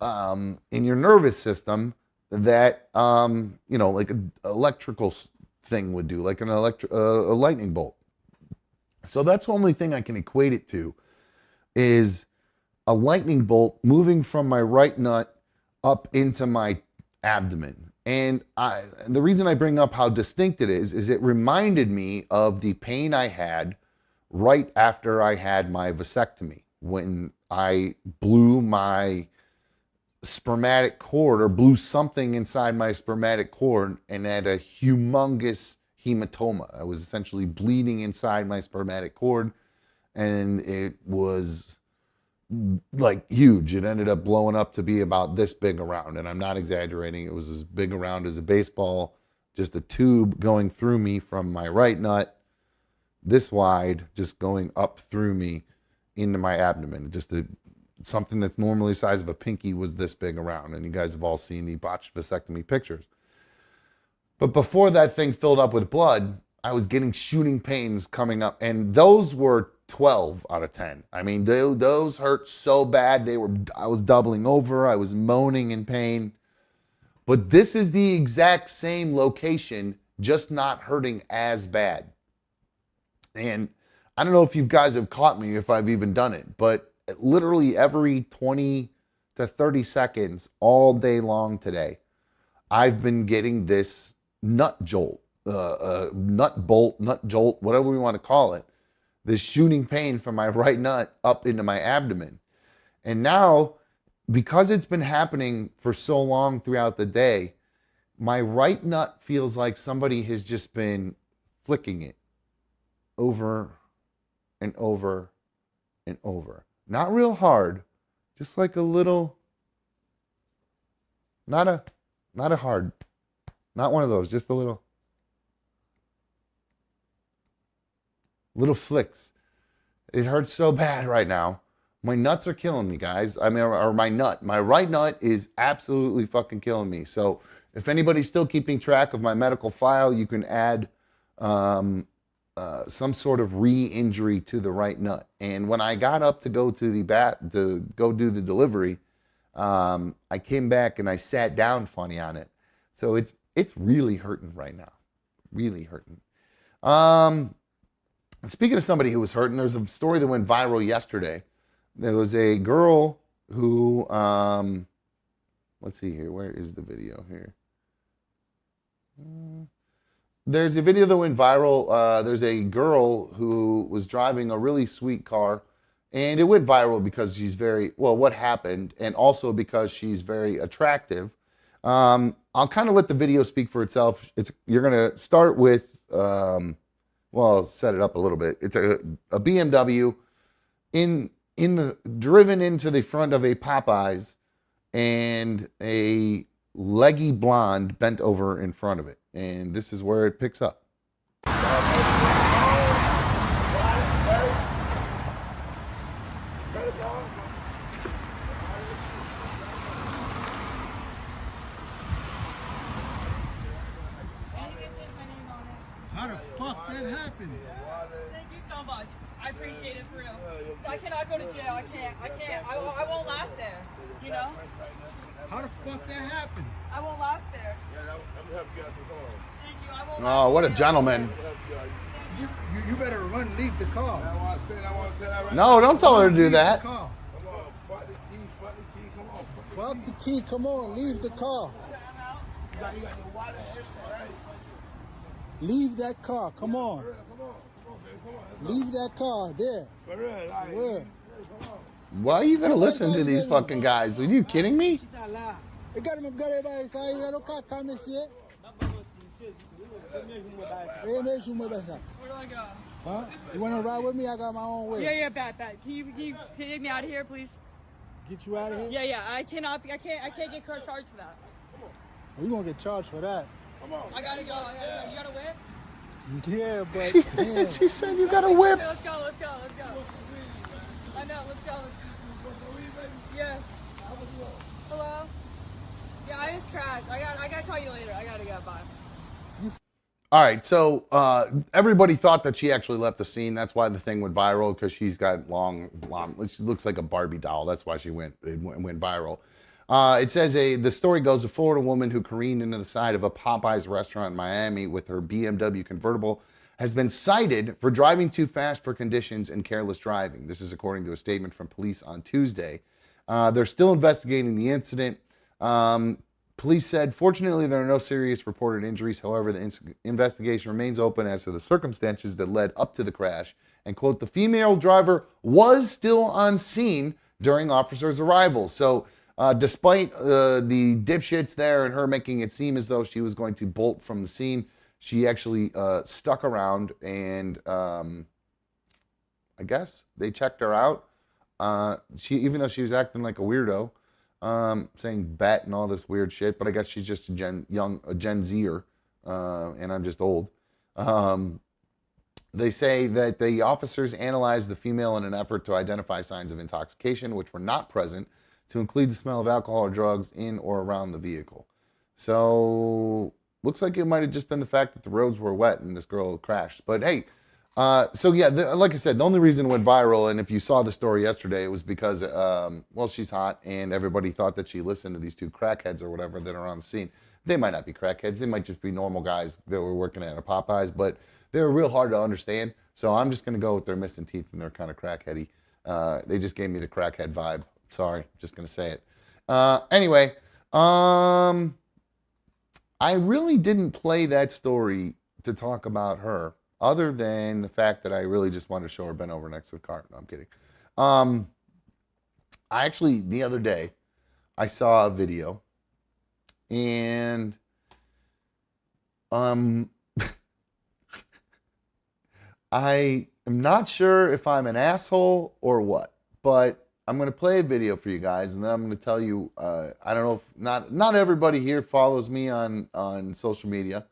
in your nervous system that like an electrical thing would do, like a lightning bolt. So that's the only thing I can equate it to, is a lightning bolt moving from my right nut up into my abdomen. And the reason I bring up how distinct it is it reminded me of the pain I had right after I had my vasectomy, when I blew my spermatic cord, or blew something inside my spermatic cord, and had a humongous hematoma. I was essentially bleeding inside my spermatic cord, and it was like huge. It ended up blowing up to be about this big around, and I'm not exaggerating. It was as big around as a baseball, just a tube going through me from my right nut, this wide, just going up through me into my abdomen. Something that's normally the size of a pinky was this big around, and you guys have all seen the botched vasectomy pictures. But before that thing filled up with blood, I was getting shooting pains coming up, and those were 12 out of 10. I mean, those hurt so bad. I was doubling over. I was moaning in pain. But this is the exact same location, just not hurting as bad. And I don't know if you guys have caught me, if I've even done it, but literally every 20 to 30 seconds all day long today, I've been getting this nut jolt, nut bolt, nut jolt, whatever we want to call it, this shooting pain from my right nut up into my abdomen. And now, because it's been happening for so long throughout the day, my right nut feels like somebody has just been flicking it over and over and over. Not real hard, just like a little, not a hard, not one of those, just a little flicks. It hurts so bad right now. My nuts are killing me, guys. I mean, or my right nut is absolutely fucking killing me. So if anybody's still keeping track of my medical file, you can add some sort of re-injury to the right nut. And when I got up to go to to go do the delivery, I came back and I sat down funny on it. So it's really hurting right now. Really hurting. Speaking of somebody who was hurting, there's a story that went viral yesterday. There was a girl who, let's see here. Where is the video here? There's a video that went viral. There's a girl who was driving a really sweet car, and it went viral because she's what happened, and also because she's very attractive. I'll kind of let the video speak for itself. You're going to start with, I'll set it up a little bit. It's a BMW driven into the front of a Popeyes, and a leggy blonde bent over in front of it. And this is where it picks up. How the fuck that happened? Thank you so much. I appreciate it for real. I cannot go to jail. I can't. I won't last there. You know? How the fuck that happened? I won't last there. Thank you. I won't last Oh, what a there. gentleman. You better run, leave the car. No, don't tell her to do that. Fuck the key, come on, leave the car. Leave that car, come on. Leave that car there. For real. Why are you going to listen to these fucking guys? Are you kidding me? Where do I go? Huh? You want to ride with me? I got my own way. Yeah, bet. Can you take me out of here, please? Get you out of here? Yeah. I can't get charged for that. We gonna get charged for that. I gotta go. You got a whip? Yeah, but She said you got a whip. Let's go. I know. Let's go. Yeah. Hello. Yeah, I just crashed. I gotta call you later. I gotta go. Bye. All right, so everybody thought that she actually left the scene. That's why the thing went viral, because she's got long, she looks like a Barbie doll. That's why it went viral. It says the story goes, a Florida woman who careened into the side of a Popeyes restaurant in Miami with her BMW convertible has been cited for driving too fast for conditions and careless driving. This is according to a statement from police on Tuesday. They're still investigating the incident. Police said, fortunately, there are no serious reported injuries. However, the investigation remains open as to the circumstances that led up to the crash. And, quote, the female driver was still on scene during officers' arrival. So, despite the dipshits there and her making it seem as though she was going to bolt from the scene, she actually stuck around, and I guess they checked her out. Even though she was acting like a weirdo, saying bet and all this weird shit, but I guess she's just a Gen Zer, and I'm just old. They say that the officers analyzed the female in an effort to identify signs of intoxication, which were not present, to include the smell of alcohol or drugs in or around the vehicle. So, looks like it might have just been the fact that the roads were wet and this girl crashed. But hey, So yeah, like I said, the only reason it went viral, and if you saw the story yesterday, it was because, well, she's hot, and everybody thought that she listened to these two crackheads or whatever that are on the scene. They might not be crackheads; they might just be normal guys that were working at a Popeyes, but they were real hard to understand. So I'm just gonna go with they're missing teeth and they're kind of crackheady. They just gave me the crackhead vibe. Sorry, just gonna say it. Anyway, I really didn't play that story to talk about her, other than the fact that I really just wanted to show her bent over next to the car. No, I'm kidding. Um, I actually, the other day, I saw a video, and um, I am not sure if I'm an asshole or what, but I'm going to play a video for you guys, and then I'm going to tell you. I don't know if not everybody here follows me on social media,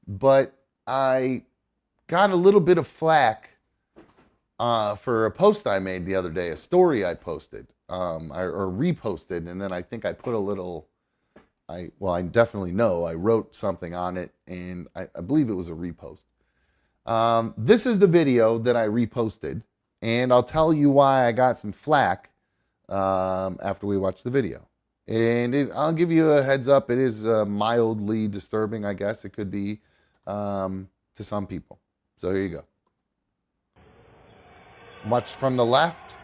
but I got a little bit of flack for a post I made the other day, a story I posted, or reposted, and then I think I put a little. I definitely know I wrote something on it, and I believe it was a repost. This is the video that I reposted, and I'll tell you why I got some flack after we watch the video. And I'll give you a heads up, it is mildly disturbing, I guess. It could be to some people. So here you go. Watch from the left.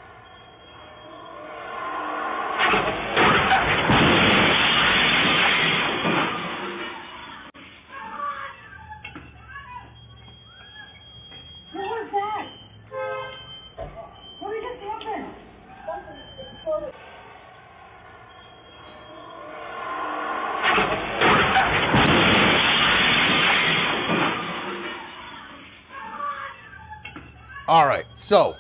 All right, so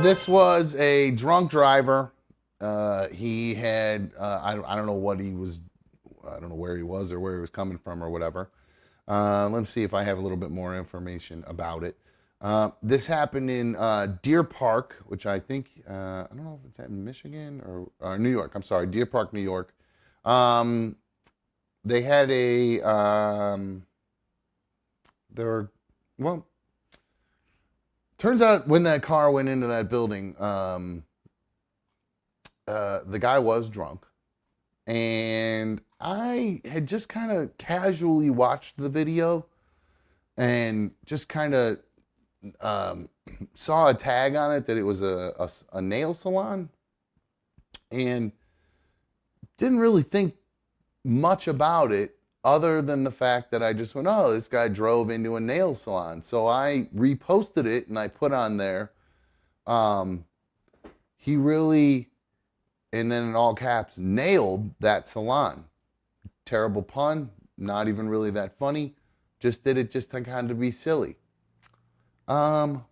this was a drunk driver. He had I don't know what he was, I don't know where he was or where he was coming from or whatever. Let's see if I have a little bit more information about it. This happened in Deer Park, which I think I don't know if it's in Michigan or New York. I'm sorry, Deer Park, New York. They had well, turns out when that car went into that building, the guy was drunk. And I had just kind of casually watched the video and just kind of saw a tag on it that it was a nail salon, and didn't really think much about it other than the fact that I just went, oh, this guy drove into a nail salon. So I reposted it and I put on there, he really, and then in all caps, nailed that salon. Terrible pun, not even really that funny. Just did it just to kind of be silly. The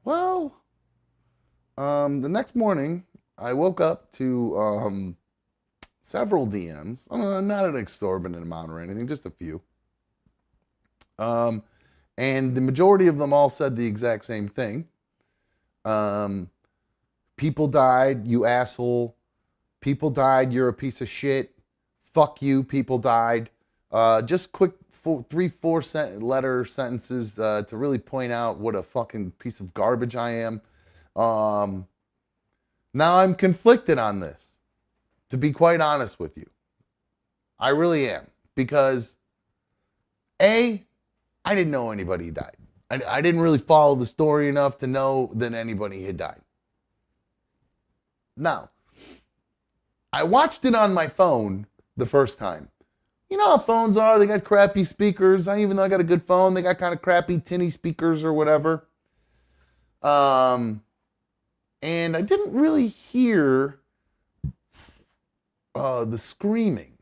next morning, I woke up to several DMs, not an exorbitant amount or anything, just a few. And the majority of them all said the exact same thing. People died, you asshole. People died, you're a piece of shit. Fuck you, people died. Just quick 3-4 letter sentences to really point out what a fucking piece of garbage I am. Now I'm conflicted on this, to be quite honest with you. I really am. Because A, I didn't know anybody died. I didn't really follow the story enough to know that anybody had died. Now, I watched it on my phone the first time. You know how phones are, they got crappy speakers. Even though I got a good phone, they got kind of crappy tinny speakers or whatever. And I didn't really hear the screaming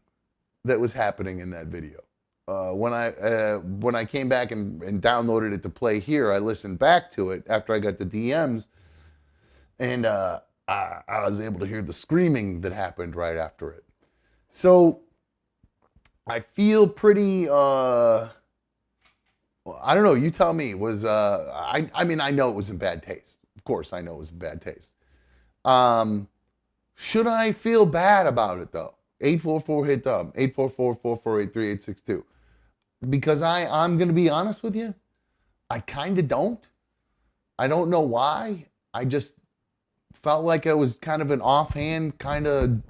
that was happening in that video. When I came back and downloaded it to play here, I listened back to it after I got the DMs, and I was able to hear the screaming that happened right after it. So I feel pretty, I don't know, you tell me, I mean, I know it was in bad taste. Of course, I know it was in bad taste. Should I feel bad about it, though? 844-HIT-DUB, 844-448-3862. Because I'm going to be honest with you, I kind of don't. I don't know why. I just felt like it was kind of an offhand kind of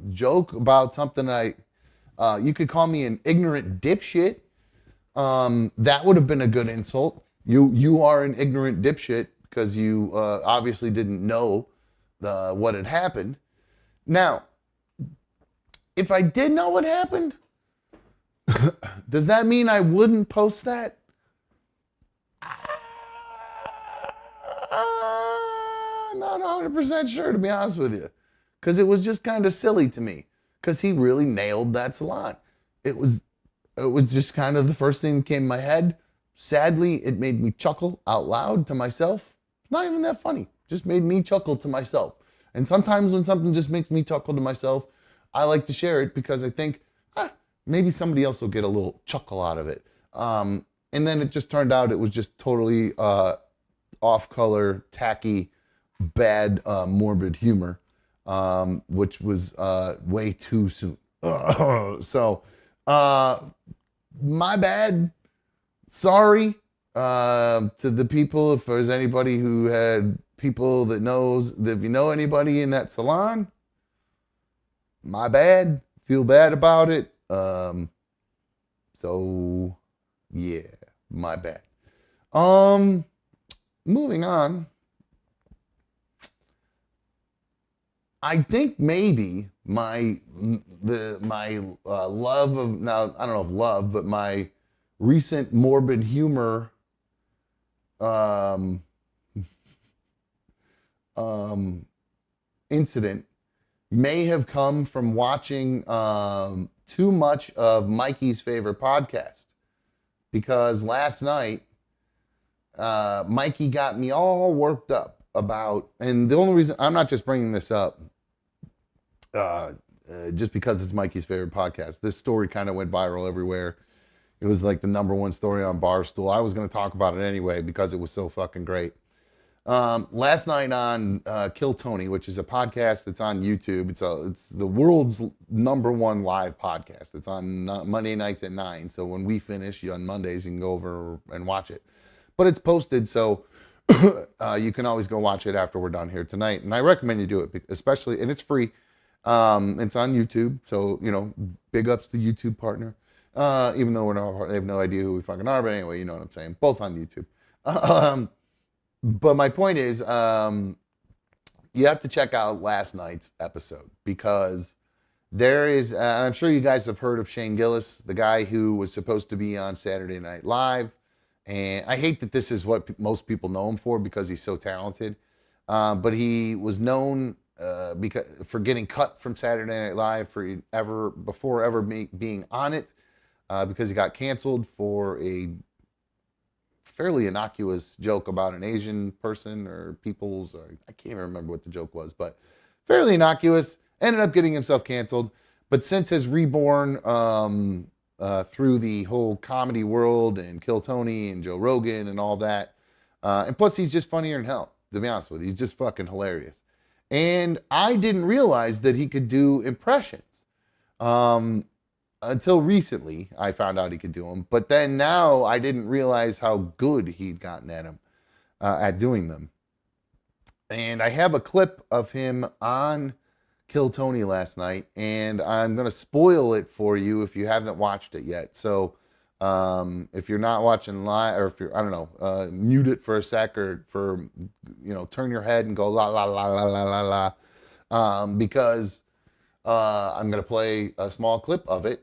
joke about something you could call me an ignorant dipshit. That would have been a good insult. You are an ignorant dipshit because you obviously didn't know what had happened. Now, if I did know what happened, does that mean I wouldn't post that? Not 100% sure, to be honest with you, because it was just kind of silly to me. Because he really nailed that salon. It was just kind of the first thing that came to my head. Sadly, it made me chuckle out loud to myself. Not even that funny. Just made me chuckle to myself. And sometimes when something just makes me chuckle to myself, I like to share it because I think, maybe somebody else will get a little chuckle out of it. And then it just turned out it was just totally off-color, tacky, bad, morbid humor, which was way too soon. So, my bad. Sorry to the people. If there's anybody who had people that knows, if you know anybody in that salon, my bad. Feel bad about it. So yeah, my bad. Moving on. I think maybe my love of, now I don't know if love, but my recent morbid humor incident may have come from watching too much of Mikey's favorite podcast, because last night Mikey got me all worked up about, and the only reason I'm not just bringing this up just because it's Mikey's favorite podcast. This story kind of went viral everywhere. It was like the #1 story on Barstool. I was going to talk about it anyway because it was so fucking great. Last night on Kill Tony, which is a podcast that's on YouTube. It's the world's #1 live podcast. It's on Monday nights at 9. So when we finish on Mondays, you can go over and watch it. But it's posted, so you can always go watch it after we're done here tonight. And I recommend you do it, especially, and it's free. It's on YouTube, so big ups to YouTube partner. Even though they have no idea who we fucking are, but anyway, you know what I'm saying. Both on YouTube. But my point is, you have to check out last night's episode, because there is, and I'm sure you guys have heard of Shane Gillis, the guy who was supposed to be on Saturday Night Live. And I hate that this is what most people know him for, because he's so talented. But he was known for getting cut from Saturday Night Live before ever being on it, because he got canceled for a fairly innocuous joke about an Asian person or peoples, or I can't even remember what the joke was, but fairly innocuous. Ended up getting himself canceled, but since his reborn through the whole comedy world and Kill Tony and Joe Rogan and all that, and plus he's just funnier than hell, to be honest with you. He's just fucking hilarious. And I didn't realize that he could do impressions. Until recently, I found out he could do them. But then now I didn't realize how good he'd gotten at him, at doing them. And I have a clip of him on Kill Tony last night, and I'm going to spoil it for you if you haven't watched it yet. So if you're not watching live, or if you're, I don't know, mute it for a sec, or turn your head and go la la la la la la la, because I'm going to play a small clip of it.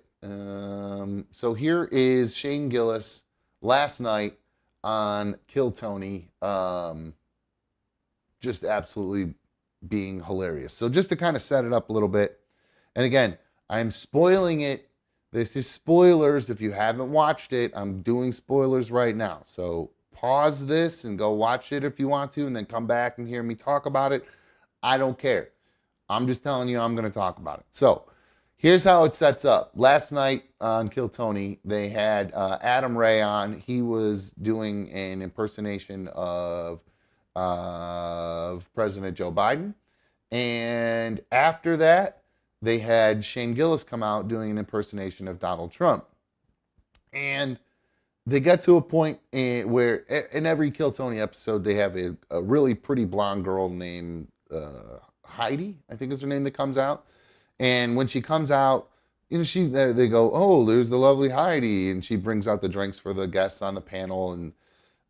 So here is Shane Gillis last night on Kill Tony, just absolutely being hilarious. So just to kind of set it up a little bit, and again, I'm spoiling it. This is spoilers. If you haven't watched it, I'm doing spoilers right now. So pause this and go watch it if you want to, and then come back and hear me talk about it. I don't care. I'm just telling you I'm going to talk about it. So here's how it sets up. Last night on Kill Tony, they had Adam Ray on. He was doing an impersonation of President Joe Biden. And after that, they had Shane Gillis come out doing an impersonation of Donald Trump. And they get to a point where in every Kill Tony episode they have a really pretty blonde girl named Heidi, I think is her name, that comes out. And when she comes out, they go, oh, there's the lovely Heidi, and she brings out the drinks for the guests on the panel. And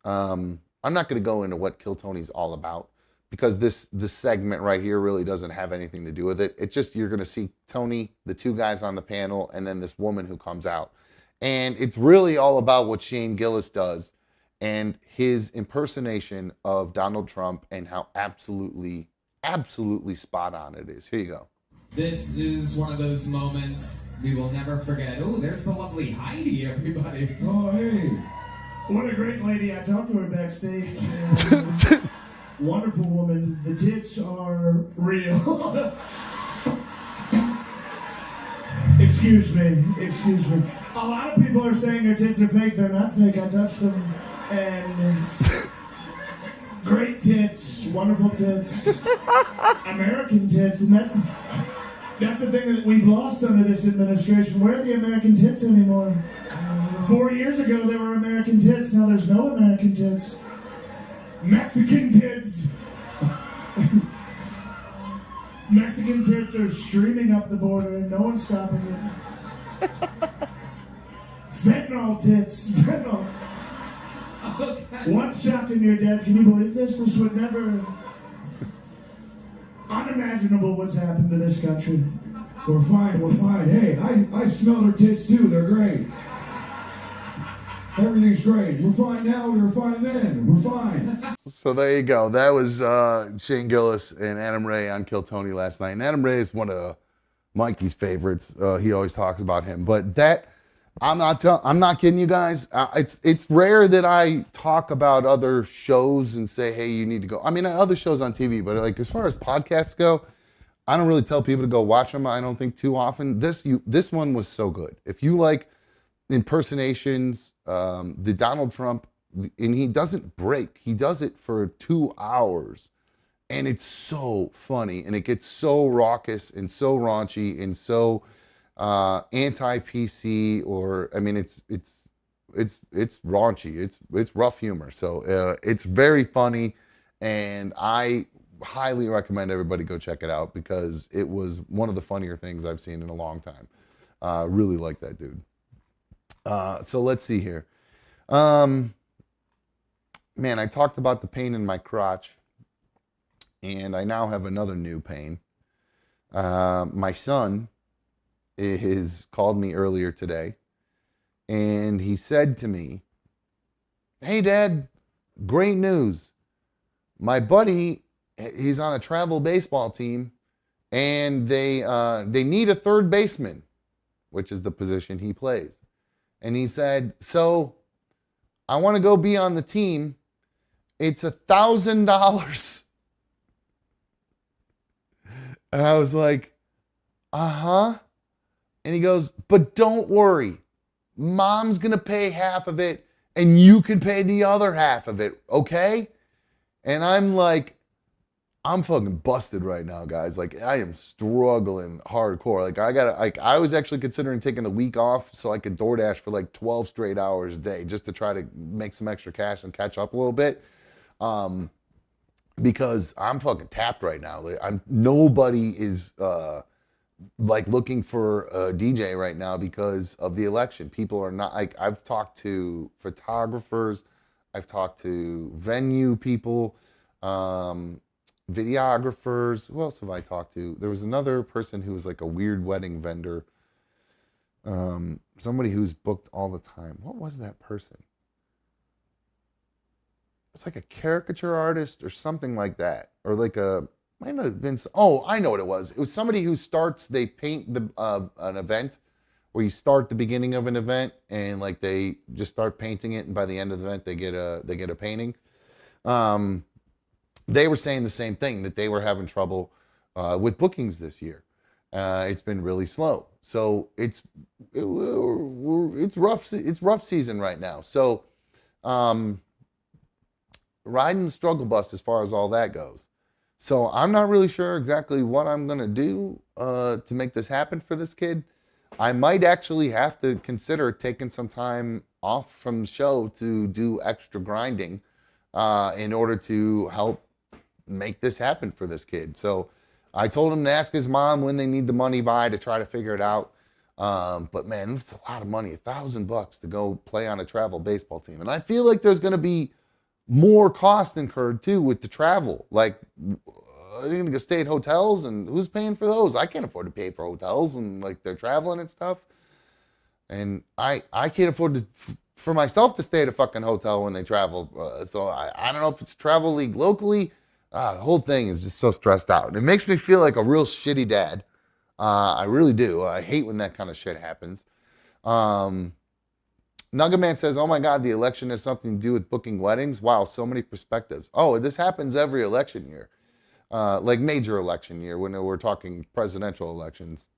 I'm not going to go into what Kill Tony's all about because this segment right here really doesn't have anything to do with it. It's just you're going to see Tony, the two guys on the panel, and then this woman who comes out. And it's really all about what Shane Gillis does and his impersonation of Donald Trump and how absolutely, absolutely spot on it is. Here you go. This is one of those moments we will never forget. Oh, there's the lovely Heidi, everybody. Oh, hey. What a great lady. I talked to her backstage. And, wonderful woman. The tits are real. Excuse me. A lot of people are saying their tits are fake. They're not fake. I touched them. And great tits. Wonderful tits. American tits. And that's the thing that we've lost under this administration. Where are the American tits anymore? 4 years ago, there were American tits. Now there's no American tits. Mexican tits. Mexican tits are streaming up the border and no one's stopping it. Fentanyl tits. Fentanyl. Okay. One shock and you're dead. Can you believe this? This would never... Unimaginable what's happened to this country. We're fine. Hey, I smell her tits too. They're great. Everything's great. We're fine now. We were fine then. We're fine. So there you go. That was Shane Gillis and Adam Ray on Kill Tony last night. And Adam Ray is one of Mikey's favorites. He always talks about him. But that, I'm not kidding you guys. It's rare that I talk about other shows and say, hey, you need to go. I mean, other shows on TV, but like as far as podcasts go, I don't really tell people to go watch them. I don't think too often. This one was so good. If you like impersonations, the Donald Trump, and he doesn't break. He does it for 2 hours, and it's so funny, and it gets so raucous and so raunchy and so anti-PC, or I mean, it's raunchy. It's rough humor. So it's very funny, and I highly recommend everybody go check it out because it was one of the funnier things I've seen in a long time. Really like that dude. So let's see here. Man, I talked about the pain in my crotch, and I now have another new pain. My son has called me earlier today, and he said to me, hey, Dad, great news. My buddy, he's on a travel baseball team, and they need a third baseman, which is the position he plays. And he said, so I want to go be on the team. It's $1,000. And I was like, uh-huh. And he goes, but don't worry. Mom's going to pay half of it, and you can pay the other half of it, okay? And I'm like, I'm fucking busted right now, guys. Like, I am struggling hardcore. Like, I was actually considering taking the week off so I could DoorDash for like 12 straight hours a day just to try to make some extra cash and catch up a little bit. Because I'm fucking tapped right now. Nobody is like looking for a DJ right now because of the election. People are not, like, I've talked to photographers, I've talked to venue people, videographers. Who else have I talked to? There was another person who was like a weird wedding vendor. Somebody who's booked all the time. What was that person? It's like a caricature artist or something like that. Or like might not have been, I know what it was. It was somebody who they paint an event where you start the beginning of an event and like they just start painting it, and by the end of the event they get a painting. They were saying the same thing, that they were having trouble with bookings this year. It's been really slow. So it's rough. It's rough season right now. So riding the struggle bus as far as all that goes. So I'm not really sure exactly what I'm gonna do to make this happen for this kid. I might actually have to consider taking some time off from the show to do extra grinding in order to help make this happen for this kid. So I told him to ask his mom when they need the money by to try to figure it out. But man, it's a lot of money, $1,000 to go play on a travel baseball team. And I feel like there's going to be more cost incurred too with the travel. Like, are they going to go stay at hotels, and who's paying for those? I can't afford to pay for hotels when like they're traveling and stuff. And I can't afford to for myself to stay at a fucking hotel when they travel. So I don't know if it's travel league locally. The whole thing is just so stressed out, and it makes me feel like a real shitty dad. I really do. I hate when that kind of shit happens. Nugget Man says, "Oh my God, the election has something to do with booking weddings." Wow, so many perspectives. Oh, this happens every election year, like major election year when we're talking presidential elections.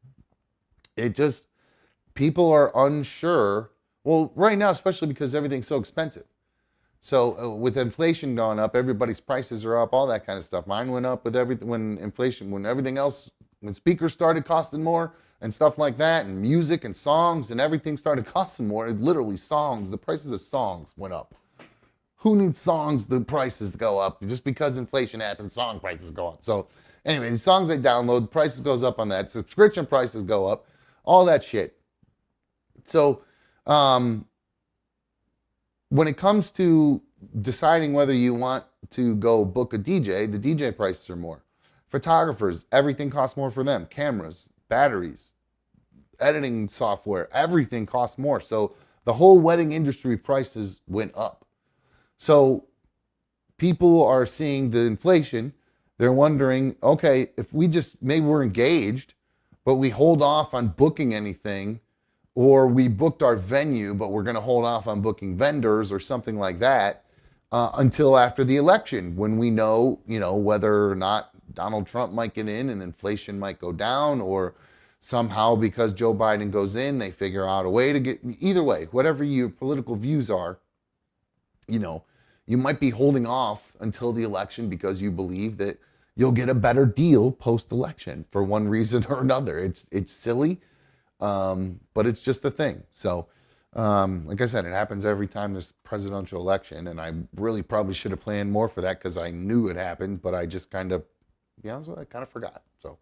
It just people are unsure. Well, right now, especially because everything's so expensive. So with inflation going up, everybody's prices are up, all that kind of stuff. Mine went up with everything when inflation, when everything else, when speakers started costing more and stuff like that, and music and songs and everything started costing more. Literally songs, the prices of songs went up. Who needs songs, the prices to go up? Just because inflation happens, song prices go up. So anyway, the songs I download, prices goes up on that. Subscription prices go up, all that shit. So when it comes to deciding whether you want to go book a DJ, the DJ prices are more. Photographers, everything costs more for them. Cameras, batteries, editing software, everything costs more. So the whole wedding industry prices went up. So people are seeing the inflation. They're wondering, okay, if we just, maybe we're engaged, but we hold off on booking anything, or we booked our venue, but we're going to hold off on booking vendors or something like that until after the election, when we know, whether or not Donald Trump might get in and inflation might go down, or somehow because Joe Biden goes in, they figure out a way to get, either way, whatever your political views are, you might be holding off until the election because you believe that you'll get a better deal post-election for one reason or another. It's silly. But it's just a thing. So, like I said, it happens every time there's presidential election, and I really probably should have planned more for that because I knew it happened, but I just kind of, to be honest with you, I kind of forgot. So,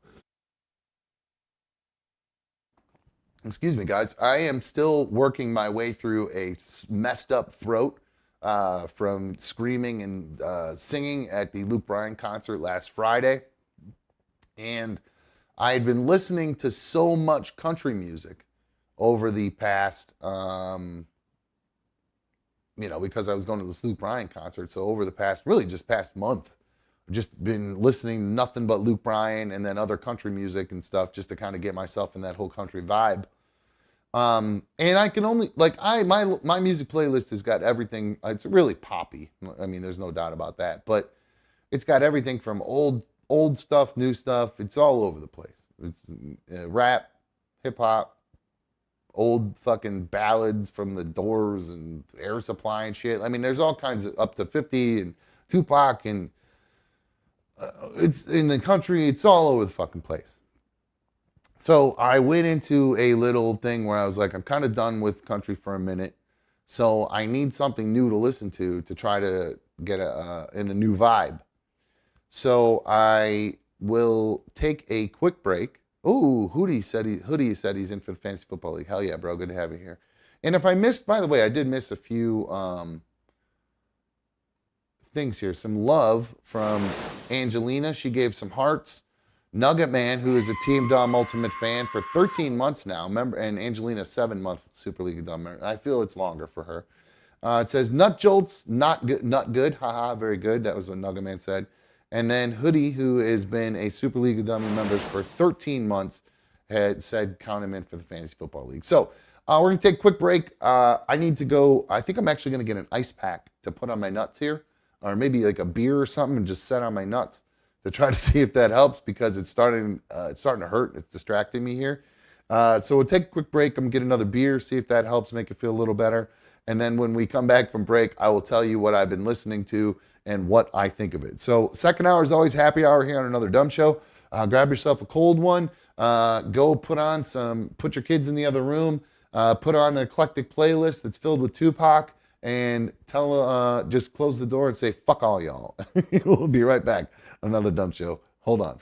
excuse me, guys. I am still working my way through a messed up throat from screaming and singing at the Luke Bryan concert last Friday, and I had been listening to so much country music over the past, because I was going to the Luke Bryan concert. So over the past, really just past month, I've just been listening to nothing but Luke Bryan and then other country music and stuff just to kind of get myself in that whole country vibe. And I can only, my music playlist has got everything. It's really poppy. I mean, there's no doubt about that. But it's got everything from old stuff, new stuff. It's all over the place. It's rap, hip hop, old fucking ballads from the Doors and Air Supply and shit. I mean, there's all kinds of up to 50 and Tupac, and it's in the country. It's all over the fucking place. So I went into a little thing where I was like, I'm kind of done with country for a minute. So I need something new to listen to try to get in a new vibe. So I will take a quick break. Oh, Hoodie said he's in for the Fantasy Football League. Hell yeah, bro. Good to have you here. And if I missed, by the way, I did miss a few things here. Some love from Angelina. She gave some hearts. Nugget Man, who is a Team Dumb Ultimate fan for 13 months now. Remember, and Angelina, 7-month Super League of Dumb. I feel it's longer for her. It says, Nut Jolts, not good. Haha, very good. That was what Nugget Man said. And then Hoodie, who has been a Super League of Dummy members for 13 months, had said count him in for the Fantasy Football League. So we're going to take a quick break. I need to go. I think I'm actually going to get an ice pack to put on my nuts here, or maybe like a beer or something and just set on my nuts to try to see if that helps, because it's starting to hurt. It's distracting me here. So we'll take a quick break. I'm going to get another beer, see if that helps make it feel a little better. And then when we come back from break, I will tell you what I've been listening to and what I think of it. So second hour is always happy hour here on Another Dumb Show. grab yourself a cold one. Go put your kids in the other room. Put on an eclectic playlist that's filled with Tupac, and just close the door and say, fuck all y'all. We'll be right back. Another dumb show. Hold on.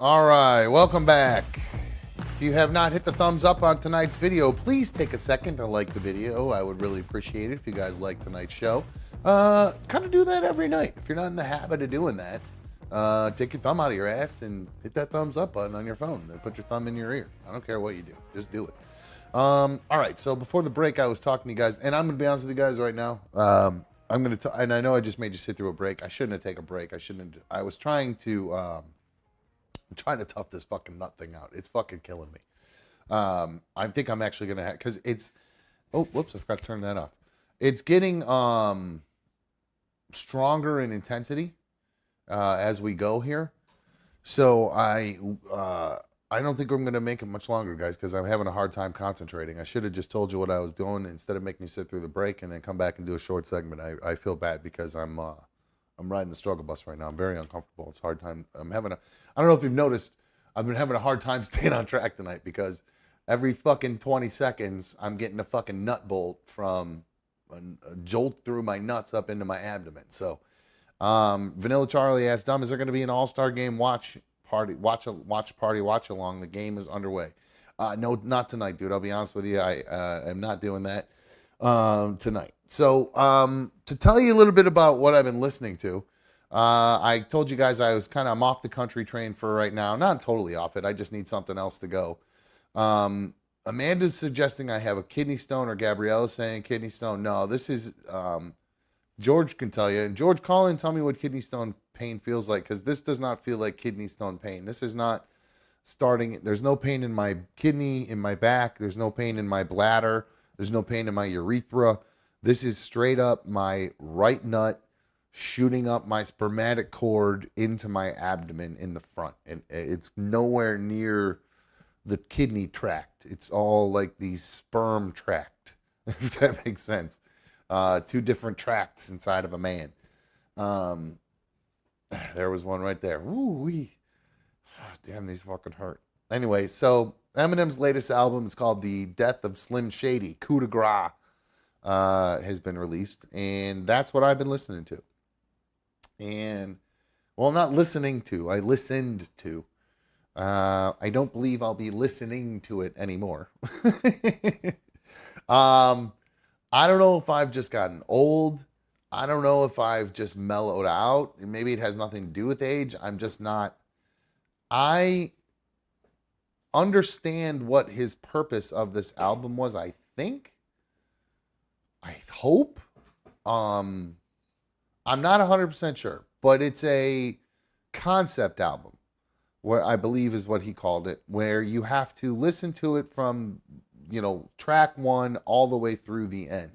All right, welcome back. If you have not hit the thumbs up on tonight's video, please take a second to like the video. I would really appreciate it if you guys like tonight's show. Kind of do that every night. If you're not in the habit of doing that, take your thumb out of your ass and hit that thumbs up button on your phone. Then put your thumb in your ear. I don't care what you do. Just do it. All right, so before the break, I was talking to you guys, and I'm going to be honest with you guys right now. I'm going to, and I know I just made you sit through a break. I shouldn't have taken a break. I was trying to, I'm trying to tough this fucking nut thing out. It's fucking killing me. I think I'm actually going to have, because it's, oh, whoops, I forgot to turn that off. It's getting stronger in intensity as we go here. So I don't think I'm going to make it much longer, guys, because I'm having a hard time concentrating. I should have just told you what I was doing instead of making you sit through the break and then come back and do a short segment. I feel bad because I'm riding the struggle bus right now. I'm very uncomfortable. It's a hard time. I don't know if you've noticed, I've been having a hard time staying on track tonight because every fucking 20 seconds, I'm getting a fucking nut bolt from a jolt through my nuts up into my abdomen. So, Vanilla Charlie asked, Dumb, is there going to be an all-star game watch along? The game is underway. No, not tonight, dude. I'll be honest with you. I am not doing that tonight. So, to tell you a little bit about what I've been listening to, I told you guys I'm off the country train for right now. Not totally off it. I just need something else to go. Amanda's suggesting I have a kidney stone, or Gabriella's saying kidney stone. No, this is, George can tell you. And George, call in and tell me what kidney stone pain feels like, because this does not feel like kidney stone pain. This is not starting. There's no pain in my kidney, in my back. There's no pain in my bladder. There's no pain in my urethra. This is straight up my right nut shooting up my spermatic cord into my abdomen in the front. And it's nowhere near the kidney tract. It's all like the sperm tract, if that makes sense. Two different tracts inside of a man. There was one right there. Ooh-wee. Damn, these fucking hurt. Anyway, so Eminem's latest album is called The Death of Slim Shady. Coup de Grace has been released, and that's what I've been listening to. And, well, not listening to. I listened to. I don't believe I'll be listening to it anymore. I don't know if I've just gotten old. I don't know if I've just mellowed out. Maybe it has nothing to do with age. I'm just not. I understand what his purpose of this album was, I think. I hope. I'm not 100% sure, but it's a concept album, where I believe is what he called it, where you have to listen to it from, track one all the way through the end.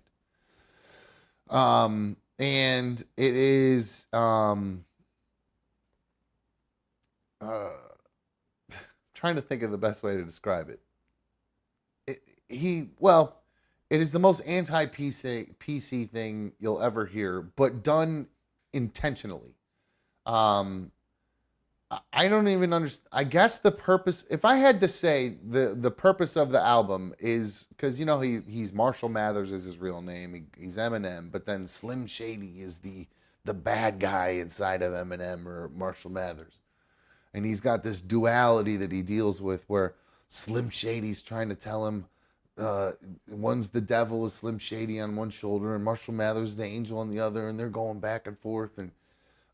And it is, trying to think of the best way to describe it. It is the most anti-PC thing you'll ever hear, but done intentionally. I don't even understand. I guess the purpose, if I had to say the purpose of the album is, because, he's Marshall Mathers is his real name. He's Eminem, but then Slim Shady is the bad guy inside of Eminem or Marshall Mathers. And he's got this duality that he deals with where Slim Shady's trying to tell him, one's the devil, is Slim Shady on one shoulder, and Marshall Mathers the angel on the other, and they're going back and forth. And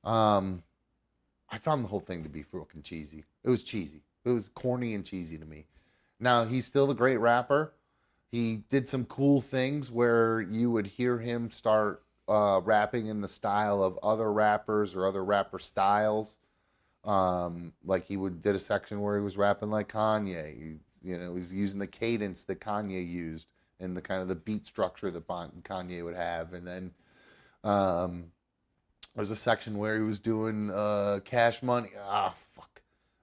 I found the whole thing to be fucking cheesy. It was cheesy. It was corny and cheesy to me. Now, he's still a great rapper. He did some cool things where you would hear him start rapping in the style of other rappers or other rapper styles. Like he did a section where he was rapping like Kanye. He was using the cadence that Kanye used and the kind of the beat structure that Kanye would have. And then there's a section where he was doing Cash Money.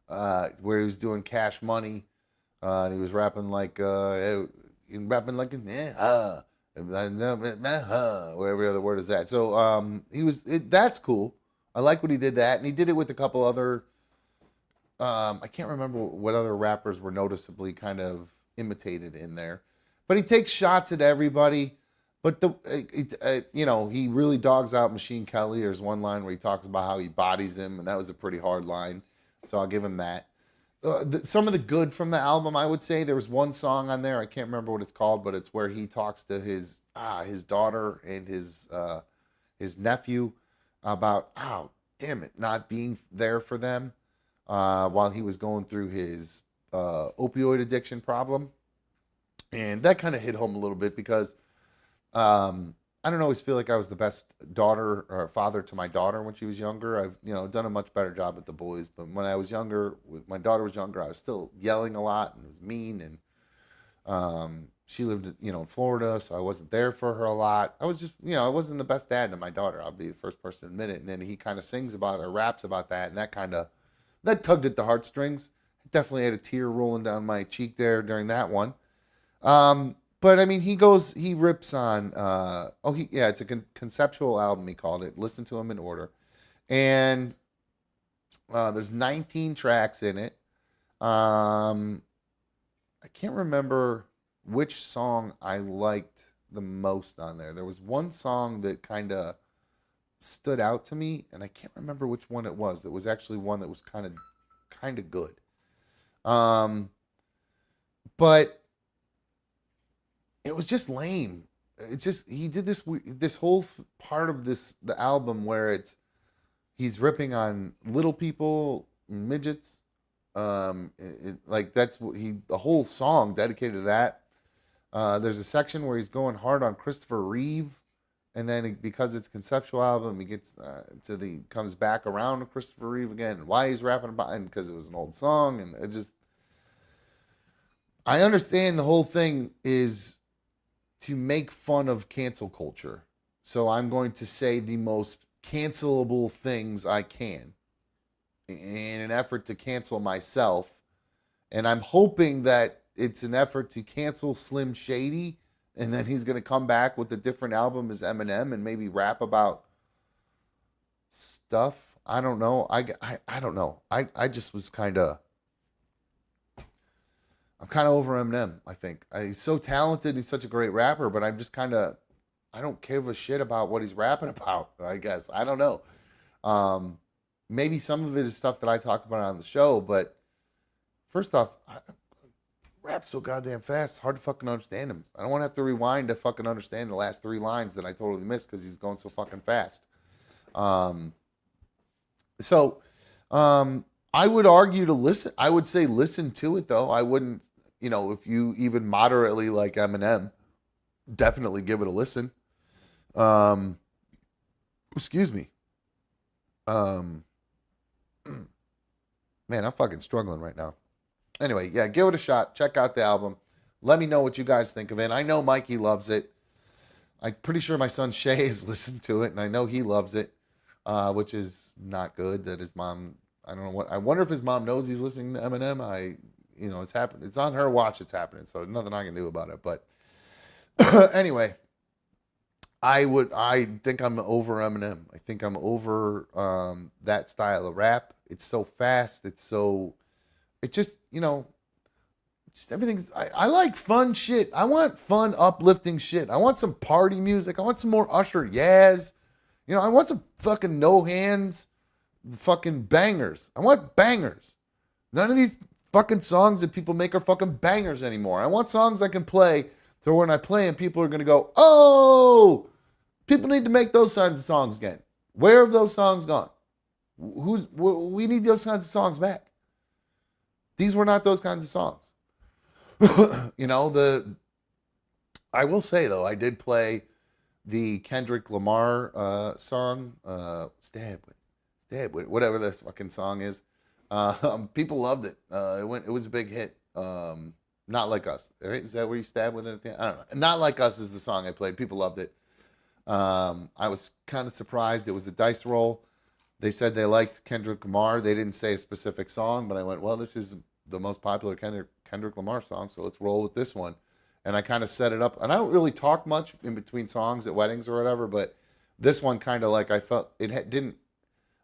Where he was doing Cash Money. And he was rapping like whatever other word is that. So that's cool. I like what he did that, and he did it with a couple other. I can't remember what other rappers were noticeably kind of imitated in there, but he takes shots at everybody. But he really dogs out Machine Kelly. There's one line where he talks about how he bodies him, and that was a pretty hard line. So I'll give him that. some of the good from the album, I would say there was one song on there. I can't remember what it's called, but it's where he talks to his daughter and his nephew about, oh damn it, not being there for them while he was going through his opioid addiction problem, and that kind of hit home a little bit because I don't always feel like I was the best daughter or father to my daughter when she was younger. I've done a much better job with the boys, but when I was younger, when my daughter was younger, I was still yelling a lot and was mean. And she lived in Florida, so I wasn't there for her a lot. I was just I wasn't the best dad to my daughter. I'll be the first person to admit it. And then he kind of sings about or raps about that, and that tugged at the heartstrings. Definitely had a tear rolling down my cheek there during that one. But I mean, he rips on, it's a conceptual album, he called it. Listen to them in order. And there's 19 tracks in it. I can't remember which song I liked the most on there. There was one song that kind of stood out to me, and I can't remember which one it was. It was actually one that was kind of good. But it was just lame. It's just he did this whole part of the album where he's ripping on little people, midgets. That's what the whole song dedicated to that. There's a section where he's going hard on Christopher Reeve, and then because it's a conceptual album, he gets comes back around to Christopher Reeve again, and why he's rapping about it, because it was an old song, and I understand the whole thing is to make fun of cancel culture. So I'm going to say the most cancelable things I can in an effort to cancel myself. And I'm hoping that it's an effort to cancel Slim Shady, and then he's going to come back with a different album as Eminem and maybe rap about stuff. I don't know. I don't know. I just was I'm kind of over Eminem, I think. He's so talented. He's such a great rapper, but I'm just I don't give a shit about what he's rapping about, I guess. I don't know. Maybe some of it is stuff that I talk about on the show, but first off, rap so goddamn fast, it's hard to fucking understand him. I don't want to have to rewind to fucking understand the last 3 lines that I totally missed because he's going so fucking fast. I would argue to listen. I would say listen to it, though. I wouldn't, if you even moderately like Eminem, definitely give it a listen. Excuse me. Man, I'm fucking struggling right now. Anyway, yeah, give it a shot. Check out the album. Let me know what you guys think of it. I know Mikey loves it. I'm pretty sure my son Shay has listened to it, and I know he loves it, which is not good that his mom... I don't know what. I wonder if his mom knows he's listening to Eminem. It's happened. It's on her watch. It's happening. So nothing I can do about it. But anyway, I think I'm over Eminem. I think I'm over that style of rap. It's so fast. It just everything's. I like fun shit. I want fun, uplifting shit. I want some party music. I want some more Usher, Yaz. I want some fucking No Hands. Fucking bangers. I want bangers. None of these fucking songs that people make are fucking bangers anymore. I want songs I can play so when I play them, people are going to go, oh, people need to make those kinds of songs again. Where have those songs gone? We need those kinds of songs back. These were not those kinds of songs. I will say, though, I did play the Kendrick Lamar song, whatever this fucking song is. People loved it. It was a big hit. Not Like Us. Right? Is that where you stab with it? I don't know. Not Like Us is the song I played. People loved it. I was kind of surprised. It was a dice roll. They said they liked Kendrick Lamar. They didn't say a specific song, but I went, well, this is the most popular Kendrick Lamar song, so let's roll with this one. And I kind of set it up. And I don't really talk much in between songs at weddings or whatever, but this one kind of I felt didn't.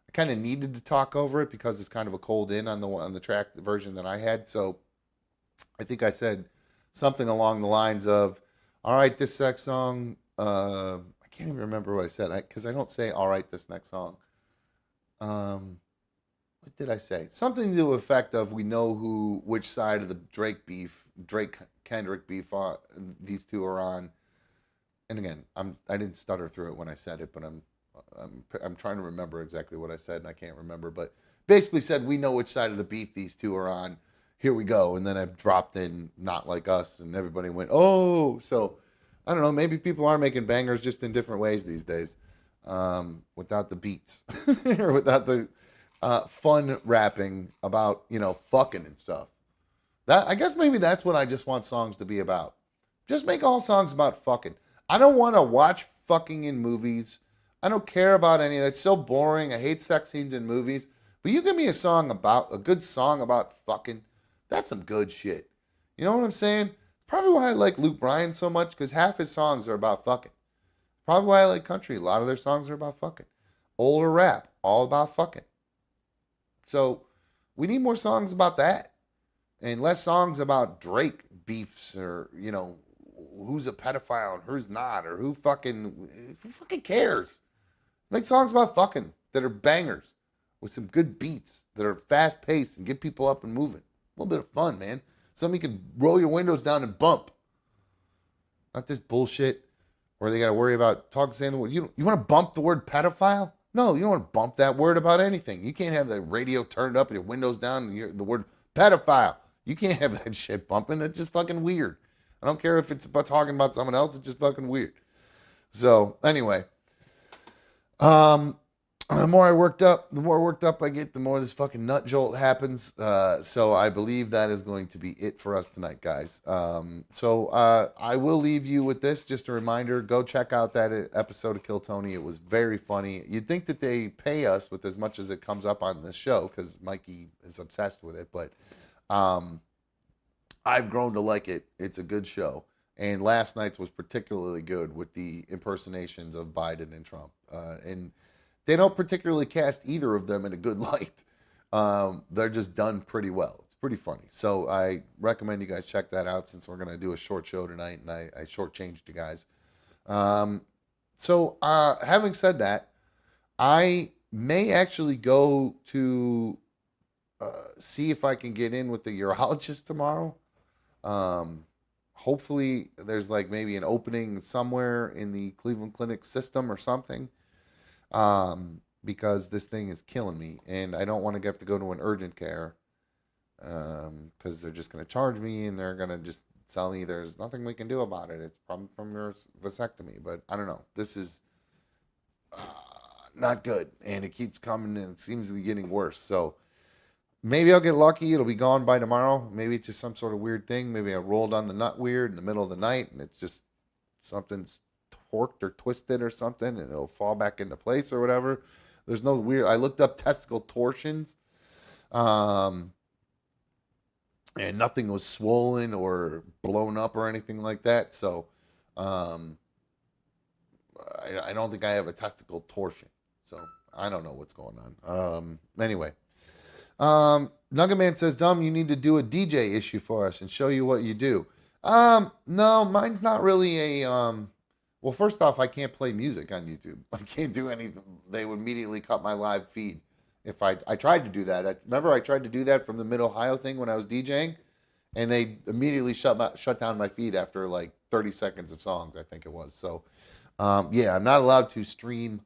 I kind of needed to talk over it because it's kind of a cold in on the track version that I had. So I think I said something along the lines of, all right, this next song, I can't even remember what I said because I don't say, all right, this next song. what did I say? Something to the effect of we know which side of the Drake Kendrick beef these two are on. And again, I didn't stutter through it when I said it, but I'm trying to remember exactly what I said, and I can't remember. But basically said we know which side of the beef these two are on. Here we go. And then I dropped in "Not Like Us," and everybody went, "Oh!" So I don't know. Maybe people are making bangers just in different ways these days, without the beats or without the fun rapping about fucking and stuff. I guess maybe that's what I just want songs to be about. Just make all songs about fucking. I don't want to watch fucking in movies. I don't care about any of that. It's so boring. I hate sex scenes in movies. But you give me a good song about fucking. That's some good shit. You know what I'm saying? Probably why I like Luke Bryan so much, because half his songs are about fucking. Probably why I like country. A lot of their songs are about fucking. Older rap, all about fucking. So we need more songs about that. And less songs about Drake beefs or, who's a pedophile and who's not, or who fucking cares? Make songs about fucking that are bangers with some good beats that are fast paced and get people up and moving. A little bit of fun, man. Something you can roll your windows down and bump. Not this bullshit where they got to worry about saying the word. You want to bump the word pedophile? No, you don't want to bump that word about anything. You can't have the radio turned up and your windows down and the word pedophile. You can't have that shit bumping. That's just fucking weird. I don't care if it's about talking about someone else. It's just fucking weird. So anyway, the more worked up I get, the more this fucking nut jolt happens. So I believe that is going to be it for us tonight, guys. So I will leave you with this. Just a reminder, go check out that episode of Kill Tony. It was very funny. You'd think that they pay us with as much as it comes up on this show, because Mikey is obsessed with it. But I've grown to like it. It's a good show. And last night's was particularly good with the impersonations of Biden and Trump. And they don't particularly cast either of them in a good light. They're just done pretty well. It's pretty funny. So I recommend you guys check that out, since we're going to do a short show tonight, and I shortchanged you guys. So having said that, I may actually go to see if I can get in with the urologist tomorrow. Hopefully there's like maybe an opening somewhere in the Cleveland Clinic system or something. Because this thing is killing me, and I don't want to have to go to an urgent care, because they're just going to charge me, and they're going to just tell me there's nothing we can do about it. It's probably from your vasectomy, but I don't know. This is not good, and it keeps coming, and it seems to be getting worse. So maybe I'll get lucky. It'll be gone by tomorrow. Maybe it's just some sort of weird thing. Maybe I rolled on the nut weird in the middle of the night, and it's just something's torqued or twisted or something, and it'll fall back into place or whatever. There's no weird. I looked up testicle torsions, and nothing was swollen or blown up or anything like that. So I don't think I have a testicle torsion. So I don't know what's going on. Anyway, Nugget Man says, Dom, you need to do a DJ issue for us and show you what you do. No, mine's not really a well, first off, I can't play music on YouTube. I can't do anything. They would immediately cut my live feed if I tried to do that. Remember I tried to do that from the Mid-Ohio thing when I was DJing, and they immediately shut down my feed after like 30 seconds of songs, I think it was. So, yeah, I'm not allowed to stream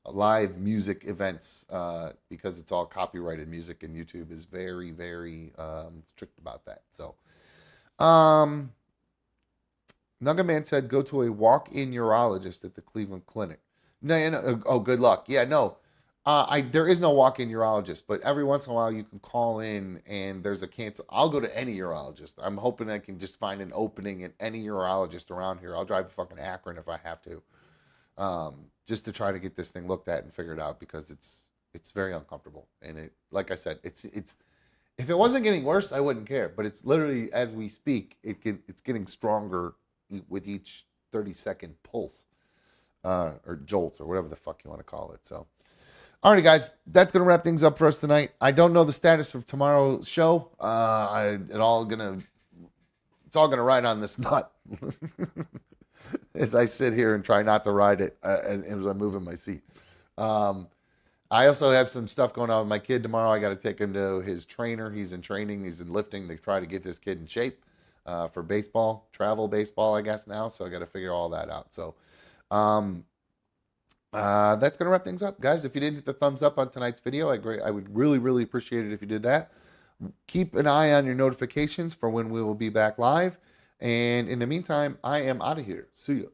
live music events because it's all copyrighted music, and YouTube is very, very strict about that. So, Nugget Man said, go to a walk-in urologist at the Cleveland Clinic. No, oh, good luck. Yeah, no. There is no walk-in urologist, but every once in a while you can call in and there's a cancel. I'll go to any urologist. I'm hoping I can just find an opening at any urologist around here. I'll drive to fucking Akron if I have to, just to try to get this thing looked at and figured out, because it's very uncomfortable. And it, like I said, it's if it wasn't getting worse, I wouldn't care. But it's literally, as we speak, it's getting stronger with each 30-second pulse or jolt or whatever the fuck you want to call it. So, alrighty, guys, that's gonna wrap things up for us tonight. I don't know the status of tomorrow's show. It's all gonna ride on this nut as I sit here and try not to ride it as I'm moving my seat. I also have some stuff going on with my kid tomorrow. I got to take him to his trainer. He's in training. He's in lifting to try to get this kid in shape for baseball, travel baseball, I guess now. So I got to figure all that out. So um, that's going to wrap things up, guys. If you didn't hit the thumbs up on tonight's video, I would really, really appreciate it if you did that. Keep an eye on your notifications for when we will be back live. And in the meantime, I am out of here. See you.